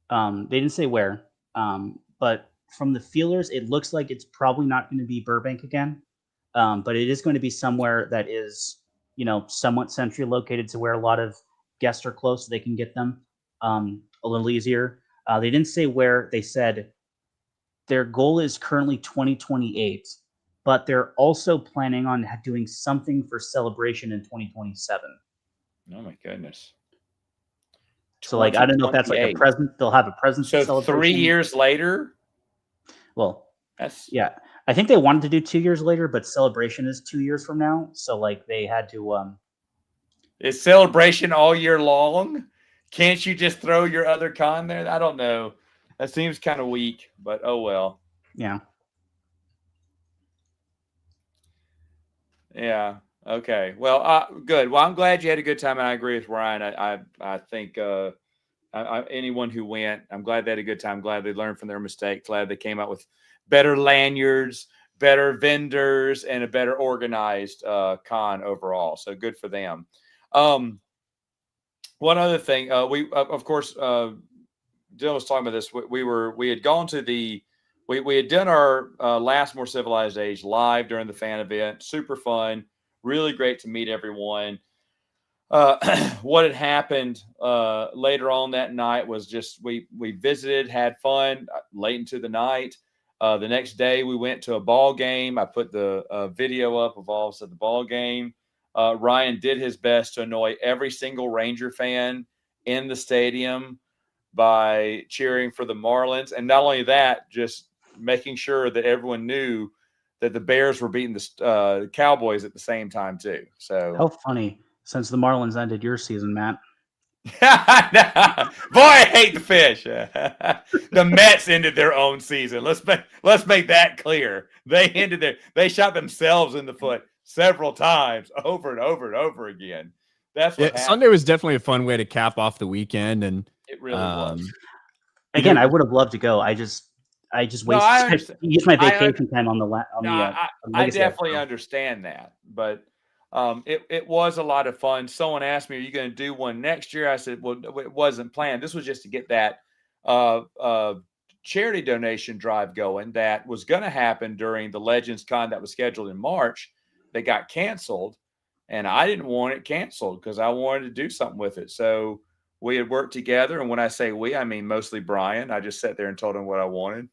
but from the feelers, it looks like it's probably not going to be Burbank again. But it is going to be somewhere that is, somewhat centrally located to where a lot of guests are close, so they can get them a little easier. They didn't say where. They said their goal is currently 2028, but they're also planning on doing something for Celebration in 2027. Oh my goodness. So like, I don't know if that's like a present. They'll have a present. So 3 years later? Well, yeah. I think they wanted to do 2 years later, but Celebration is 2 years from now. So like they had to. Is Celebration all year long? Can't you just throw your other con there? I don't know. That seems kind of weak, but oh well. Yeah. Yeah. Okay. Well, good. Well, I'm glad you had a good time, and I agree with Ryan. I think anyone who went, I'm glad they had a good time. Glad they learned from their mistake. Glad they came out with better lanyards, better vendors, and a better organized con overall. So good for them. One other thing, we of course, Dylan was talking about this. We had gone to we had done our last More Civilized Age live during the fan event. Super fun, really great to meet everyone. What had happened later on that night was just we visited, had fun late into the night. The next day we went to a ball game. I put the video up of all of us at the ball game. Ryan did his best to annoy every single Ranger fan in the stadium by cheering for the Marlins. And not only that, just making sure that everyone knew that the Bears were beating the Cowboys at the same time too. So how funny, since the Marlins ended your season, Matt. Boy, I hate the fish. The Mets ended their own season. Let's make that clear. They shot themselves in the foot several times, over and over and over again. That's what happened. Sunday was definitely a fun way to cap off the weekend, and it really was. Again, I would have loved to go. I just used my vacation time on the I definitely understand that, but it was a lot of fun. Someone asked me, "Are you going to do one next year?" I said, "Well, it wasn't planned. This was just to get that charity donation drive going that was going to happen during the Legends Con that was scheduled in March. They got canceled, and I didn't want it canceled because I wanted to do something with it. So we had worked together, and when I say we, I mean mostly Brian. I just sat there and told him what I wanted.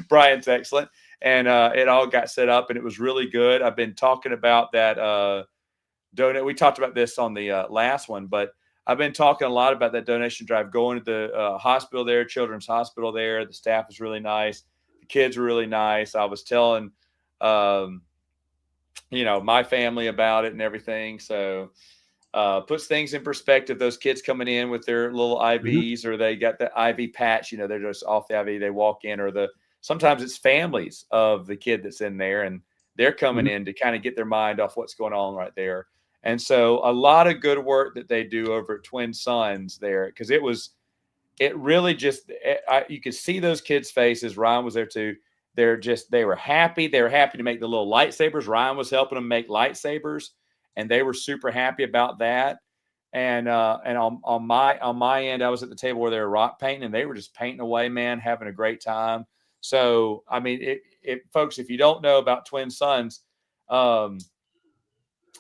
Brian's excellent. And it all got set up, and it was really good. I've been talking about that donate. We talked about this on the last one, but I've been talking a lot about that donation drive, going to the hospital there, Children's Hospital there. The staff was really nice. The kids were really nice. I was telling, my family about it and everything. So puts things in perspective. Those kids coming in with their little IVs, or they got the IV patch, they're just off the IV. They walk in, or sometimes it's families of the kid that's in there, and they're coming in to kind of get their mind off what's going on right there. And so a lot of good work that they do over at Twin Suns there, because it really just, you could see those kids' faces. Ryan was there too. They were happy. They were happy to make the little lightsabers. Ryan was helping them make lightsabers, and they were super happy about that. And on my end, I was at the table where they were rock painting, and they were just painting away, man, having a great time. So, I mean, folks, if you don't know about Twin Suns,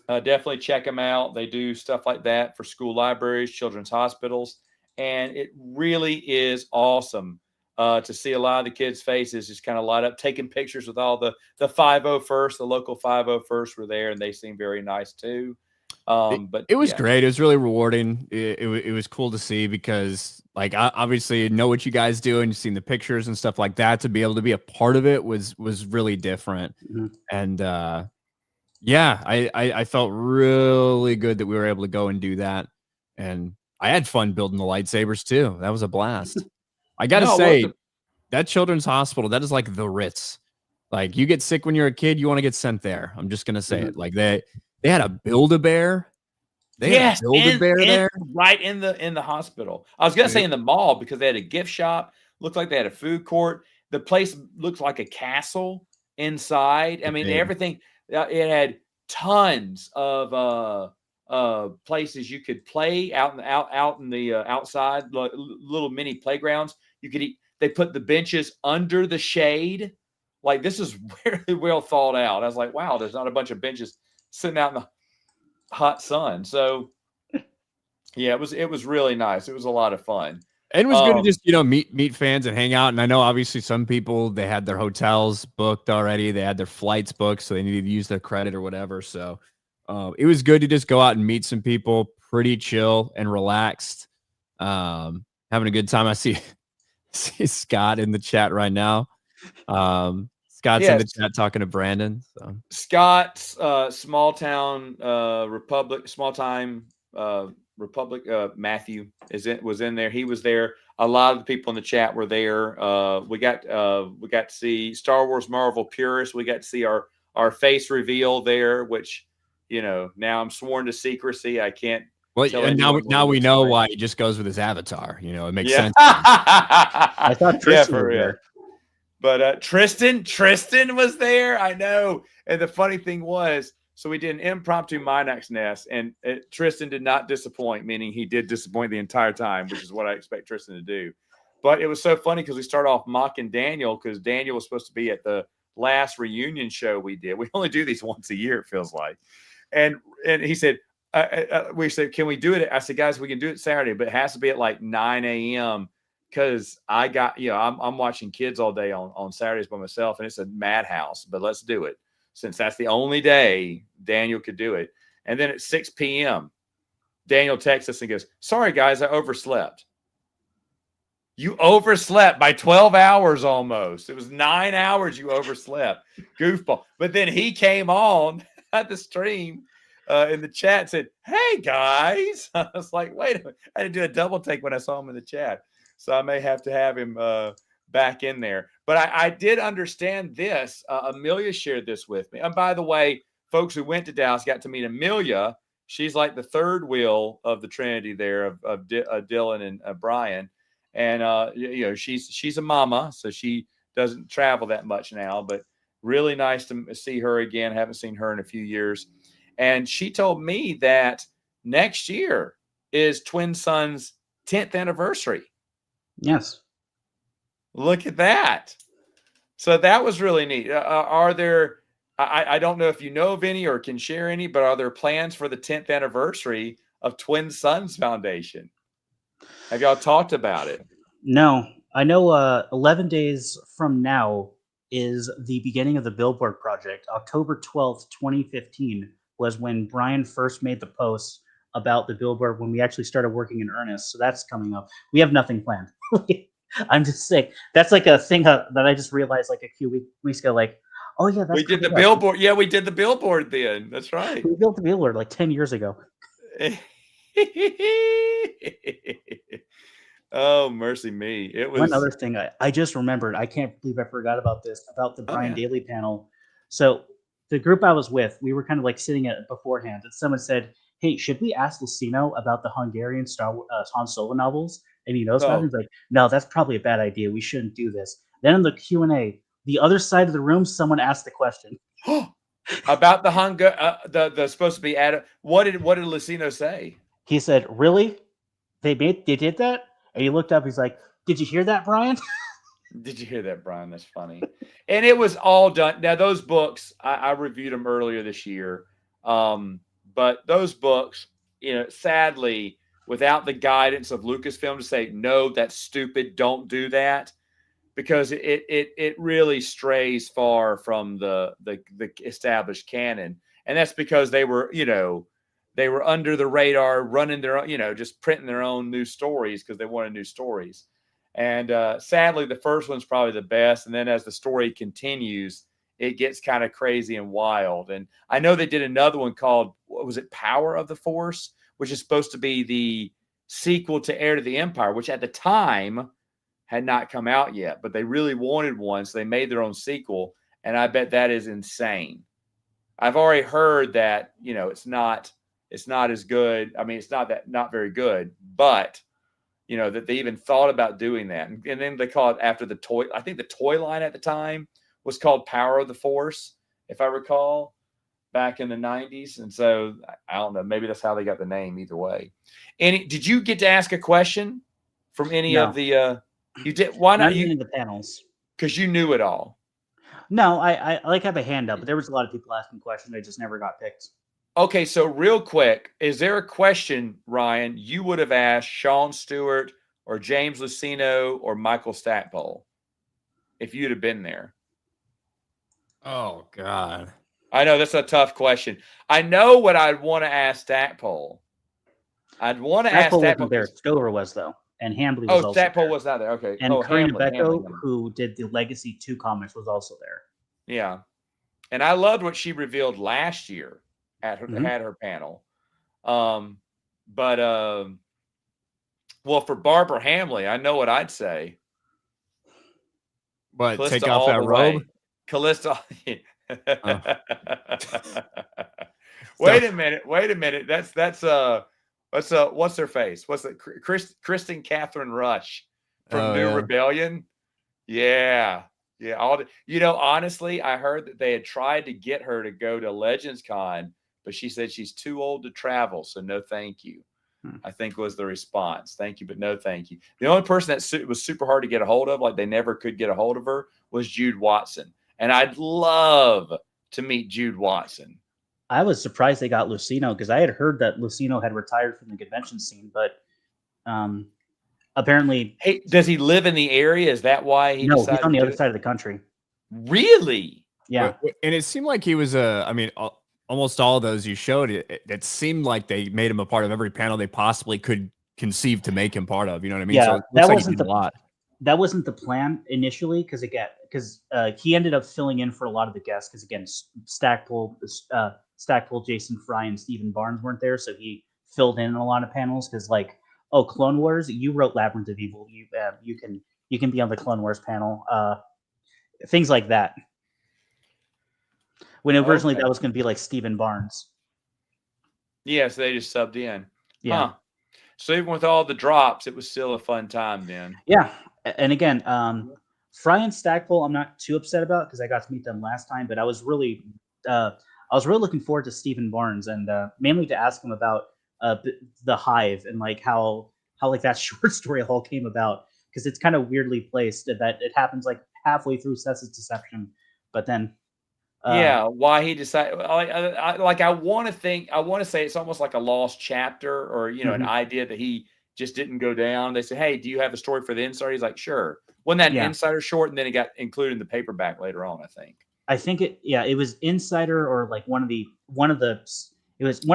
definitely check them out. They do stuff like that for school libraries, children's hospitals, and it really is awesome to see a lot of the kids' faces just kind of light up, taking pictures with all the 501st, the local 501st were there, and they seem very nice too. But it was great. It was really rewarding. It was cool to see, because like, I obviously know what you guys do and you've seen the pictures and stuff like that. To be able to be a part of it was really different. And yeah, I felt really good that we were able to go and do that. And I had fun building the lightsabers too. That was a blast. I gotta say, that children's hospital, that is like the Ritz. Like, you get sick when you're a kid, you want to get sent there. I'm just gonna say it. Like, they had a Build-A-Bear. Yes, there, right in the hospital. I was gonna say in the mall, because they had a gift shop. Looked like they had a food court. The place looked like a castle inside. I mean, everything. It had tons of places you could play out in the outside, little mini playgrounds. You could eat. They put the benches under the shade. Like, this is really well thought out. I was like, wow, there's not a bunch of benches sitting out in the hot sun. So yeah, it was really nice. It was a lot of fun. And it was good to just, meet fans and hang out. And I know obviously some people, they had their hotels booked already. They had their flights booked, so they needed to use their credit or whatever. So it was good to just go out and meet some people, pretty chill and relaxed, having a good time. I see Scott in the chat right now. Scott's in the chat talking to Brandon. So. Scott's small time Republic. Matthew was in there. He was there. A lot of the people in the chat were there. We got to see Star Wars Marvel purists. We got to see our face reveal there, which, now I'm sworn to secrecy. I can't. Well, and now we know why he just goes with his avatar. It makes sense. I thought Tristan was there. But Tristan was there. I know. And the funny thing was, so we did an impromptu Minax nest, and Tristan did not disappoint, meaning he did disappoint the entire time, which is what I expect Tristan to do. But it was so funny because we started off mocking Daniel, because Daniel was supposed to be at the last reunion show we did. We only do these once a year, it feels like. And he said, we said, can we do it? I said, guys, we can do it Saturday, but it has to be at like 9 a.m. because I got, I'm watching kids all day on Saturdays by myself, and it's a madhouse, but let's do it. Since that's the only day Daniel could do it. And then at 6 p.m., Daniel texts us and goes, sorry, guys, I overslept. You overslept by 12 hours almost. It was 9 hours you overslept. Goofball. But then he came on at the stream in the chat and said, hey, guys. I was like, wait a minute. I didn't do a double take when I saw him in the chat. So I may have to have him back in there. But I did understand this. Amelia shared this with me. And by the way, folks who went to Dallas got to meet Amelia. She's like the third wheel of the Trinity there of Dylan and Brian. And, she's a mama, so she doesn't travel that much now. But really nice to see her again. Haven't seen her in a few years. And she told me that next year is Twin Suns' 10th anniversary. Yes. Look at that. So that was really neat. Are there, I don't know if you know of any or can share any, but are there plans for the 10th anniversary of Twin Suns Foundation? Have y'all talked about it? No. I know 11 days from now is the beginning of the Billboard project. October 12th, 2015 was when Brian first made the post about the Billboard, when we actually started working in earnest. So that's coming up. We have nothing planned. I'm just sick. That's like a thing that I just realized like a few weeks ago. Like, oh yeah, we did the billboard. Yeah, we did the billboard then. That's right. We built the billboard like 10 years ago. Oh, mercy me. It was one other thing I just remembered. I can't believe I forgot about this, about the Brian Daly panel. So the group I was with, we were kind of like sitting at beforehand, and someone said, "Hey, should we ask Lucino about the Hungarian Han Solo novels?" And he knows about it. Oh, He's like, "No, that's probably a bad idea. We shouldn't do this." Then in the Q&A, the other side of the room, someone asked the question. about the the supposed to be added. What did Lucino say? He said, "Really? They did that?" And he looked up. He's like, "Did you hear that, Brian?" Did you hear that, Brian? That's funny. And it was all done. Now, those books, I reviewed them earlier this year. But those books, sadly, without the guidance of Lucasfilm to say, no, that's stupid, don't do that, because it really strays far from the established canon. And that's because they were under the radar, running their own, just printing their own new stories because they wanted new stories. And sadly, the first one's probably the best. And then as the story continues, it gets kind of crazy and wild. And I know they did another one called, what was it, Power of the Force, which is supposed to be the sequel to Heir to the Empire, which at the time had not come out yet. But they really wanted one, so they made their own sequel. And I bet that is insane. I've already heard that, it's not as good. I mean, it's not very good, but that they even thought about doing that. And then they call it after the toy. I think the toy line at the time was called Power of the Force, if I recall, back in the 90s. And so I don't know, maybe that's how they got the name either way. Did you get to ask a question from any of the, you did? Why not? Not even in the panels. Because you knew it all. No, I like have a hand up, but there was a lot of people asking questions. I just never got picked. Okay, so real quick, is there a question, Ryan, you would have asked Sean Stewart or James Lucino or Michael Stackpole if you'd have been there? Oh, God. I know that's a tough question. I know what I'd want to ask Stackpole. I'd want to ask Stackpole. Wasn't there. Stover was, though. And Hambly was also Stackpole there. was not there. Okay. And Karina Hamlin, Becco, who did the Legacy 2 comics, was also there. Yeah. And I loved what she revealed last year at her panel. Well, for Barbara Hamley, I know what I'd say. But Callista take off that robe? Callista. Oh. Wait a minute. That's what's her face? What's it? Kristen Catherine Rush from New Rebellion. Yeah. Honestly, I heard that they had tried to get her to go to Legends Con, but she said she's too old to travel, so no thank you. I think was the response. Thank you, but no thank you. The only person that was super hard to get a hold of, like they never could get a hold of her, was Jude Watson. And I'd love to meet Jude Watson. I was surprised they got Lucino because I had heard that Lucino had retired from the convention scene, but apparently... Hey, does he live in the area? Is that why he decided? No, he's on the other side of the country. Really? Yeah. And it seemed like he was almost all of those you showed, it seemed like they made him a part of every panel they possibly could conceive to make him part of. You know what I mean? Yeah, so that wasn't a lot. That wasn't the plan initially, because he ended up filling in for a lot of the guests. Because again, Stackpole, Jason Fry, and Stephen Barnes weren't there, so he filled in a lot of panels. Because Clone Wars, you wrote Labyrinth of Evil, you can be on the Clone Wars panel, things like that. When originally that was going to be like Stephen Barnes. Yeah, so they just subbed in. Yeah. Huh. So even with all the drops, it was still a fun time then. Yeah. And again, Fry and Stackpole, I'm not too upset about because I got to meet them last time, but I was really looking forward to Stephen Barnes and mainly to ask him about the Hive and how that short story all came about, because it's kind of weirdly placed that it happens like halfway through Seth's Deception, but then why he decided. I want to say it's almost like a lost chapter, or an idea that he just didn't go down. They said, "Hey, do you have a story for the Insider?" He's like, "Sure." Wasn't that an Insider short, and then it got included in the paperback later on? I think it was Insider, or like one of the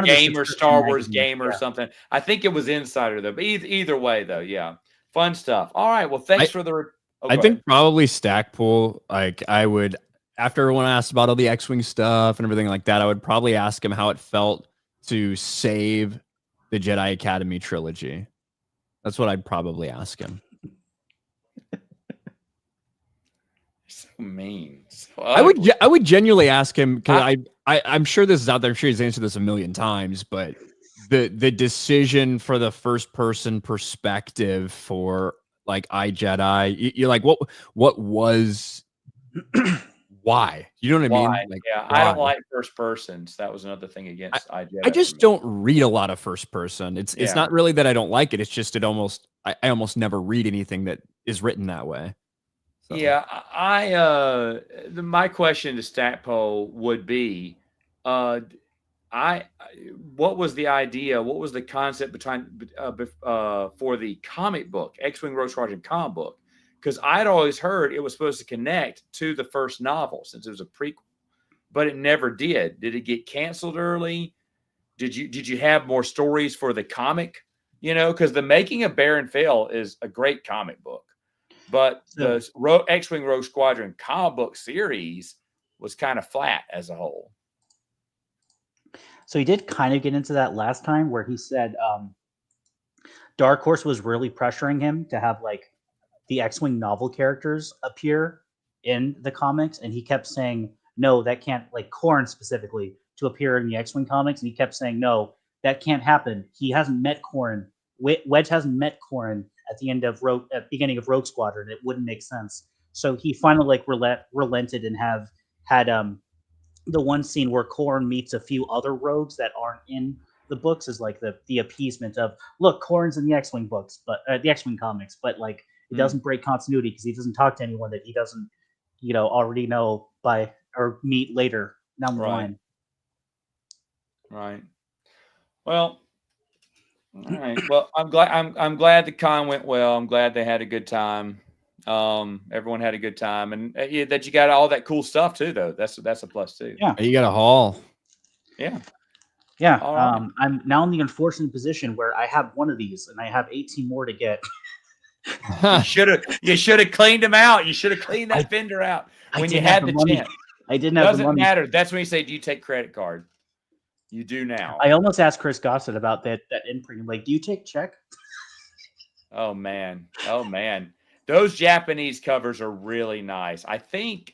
Game or Star Wars Game or something. I think it was Insider though. But either way though, yeah, fun stuff. All right, well, thanks for the. I think probably Stackpole. I would. After everyone asked about all the X-Wing stuff and everything like that, I would probably ask him how it felt to save the Jedi Academy trilogy. That's what I'd probably ask him. So mean. So I would genuinely ask him because I- I'm sure this is out there. I'm sure he's answered this a million times, but the decision for the first person perspective for like iJedi, you're like, what was why? You know what I Why? mean? Like, Yeah, I why? don't like first persons. That was another thing against iJedi. I just don't read a lot of first person. It's Yeah. not really that I don't like it. It's just I almost never read anything that is written that way. So. Yeah, my question to Stackpole would be, what was the idea? What was the concept for the comic book, X-Wing Rogue Squadron comic book? Because I'd always heard it was supposed to connect to the first novel since it was a prequel, but it never did. Did it get canceled early? Did you have more stories for the comic? Because the Making of Baron Phil is a great comic book. But the X-Wing Rogue Squadron comic book series was kind of flat as a whole. So he did kind of get into that last time where he said Dark Horse was really pressuring him to have like the X-Wing novel characters appear in the comics. And he kept saying, no, that can't, like Corrin specifically, to appear in the X-Wing comics. And he kept saying, no, that can't happen. He hasn't met Corrin. Wedge hasn't met Corrin at the end of beginning of Rogue Squadron. It wouldn't make sense. So he finally like relented and had the one scene where Corrin meets a few other rogues that aren't in the books is like the appeasement of, look, Corrin's in the X-Wing books, but the X-Wing comics, but like it doesn't break continuity because he doesn't talk to anyone that he doesn't, already know by or meet later down the line. Right. Well. All right. Well, I'm glad the con went well. I'm glad they had a good time. Everyone had a good time, and that you got all that cool stuff too, though. That's a plus too. Yeah. You got a haul. Yeah. Yeah. Right. I'm now in the unfortunate position where I have one of these and I have 18 more to get. You should have cleaned them out. You should have cleaned that vendor out when you had the chance. I didn't have the money. Doesn't matter. That's when you say, do you take credit card? You do now. I almost asked Chris Gossett about that imprint. Like, do you take check? Oh man. Those Japanese covers are really nice. I think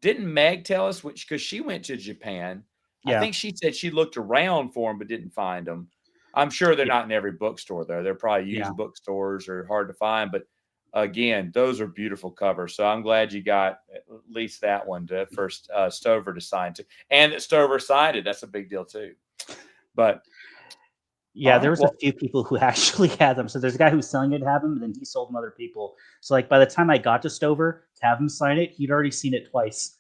didn't Meg tell us which, because she went to Japan. Yeah. I think she said she looked around for them but didn't find them. I'm sure they're not in every bookstore though. They're probably used bookstores or hard to find. But again, those are beautiful covers. So I'm glad you got at least that one for Stover to sign to, and that Stover signed it. That's a big deal too. But yeah, there was a few people who actually had them. So there's a guy who's selling it to have them, and then he sold them to other people. So like by the time I got to Stover to have him sign it, he'd already seen it twice.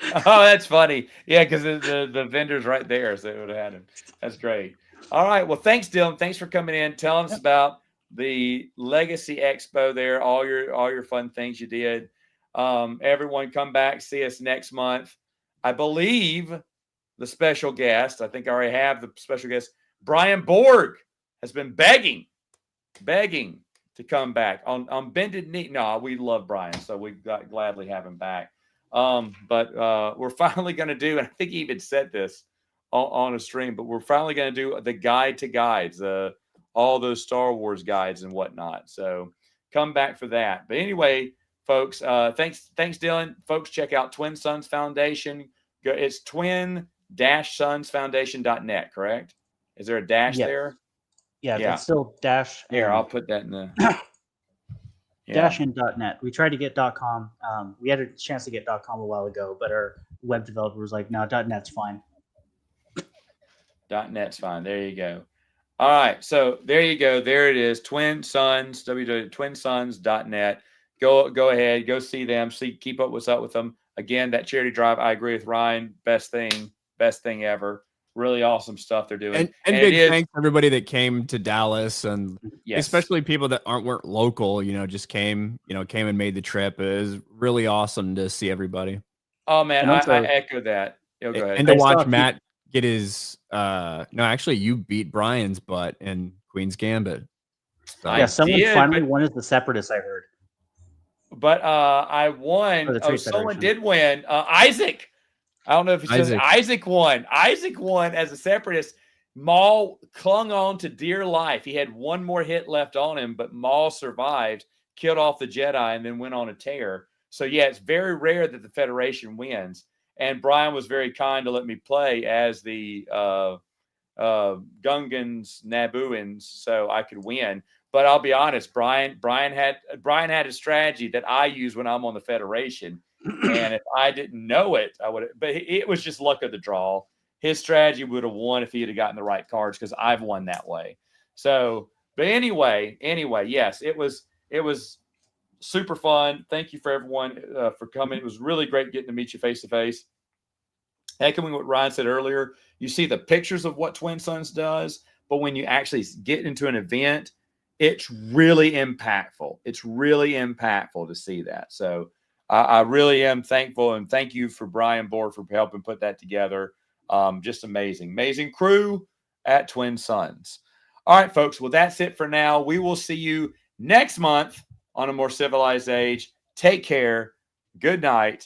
Oh, that's funny. Yeah, because the vendor's right there, so it would have had him. That's great. All right. Well, thanks, Dylan. Thanks for coming in. Telling us about the Legacy Expo there, all your fun things you did. Everyone come back, see us next month. I believe the special guest, I think I already have the special guest, Brian Borg has been begging to come back on bended knee. No, we love Brian, so we gladly have him back. But we're finally going to do, and I think he even said this on a stream, but we're finally going to do the guide to guides, all those Star Wars guides and whatnot. So come back for that. But anyway, folks, thanks, Dylan. Folks, check out Twin Sons Foundation. It's twin-sonsfoundation.net, correct? Is there a dash there? Yeah, it's still dash. Here, I'll put that in the dash in .net. We tried to get .com. We had a chance to get .com a while ago, but our web developer was like, no, .net's fine. .net's fine. There you go. All right. So there you go. There it is. Twin Sons, www.twinsons.net. Go ahead. Go see them. Keep up what's up with them. Again, that charity drive, I agree with Ryan. Best thing ever. Really awesome stuff they're doing. And big thanks to everybody that came to Dallas, and especially people that weren't local, just came and made the trip. It was really awesome to see everybody. Oh man, I echo that. Go ahead. And to watch Matt get his no, actually you beat Brian's butt in Queen's Gambit. So. Someone finally won as the Separatist, I heard. But I won. Someone did win. Isaac. I don't know if he says Isaac won. Isaac won as a Separatist. Maul clung on to dear life. He had one more hit left on him, but Maul survived, killed off the Jedi, and then went on a tear. So yeah, it's very rare that the Federation wins. And Brian was very kind to let me play as the Gungans Nabooans, so I could win. But I'll be honest, Brian had a strategy that I use when I'm on the Federation, and if I didn't know it, I would. But it was just luck of the draw. His strategy would have won if he had gotten the right cards, because I've won that way. So, but anyway, yes, it was super fun. Thank you for everyone for coming. It was really great getting to meet you face to face. Echoing what Ryan said earlier, you see the pictures of what Twin Suns does, but when you actually get into an event, it's really impactful. It's really impactful to see that. So I really am thankful, and thank you for Brian Board for helping put that together. Just amazing crew at Twin Suns. All right, folks. Well, that's it for now. We will see you next month on A More Civilized Age. Take care. Good night.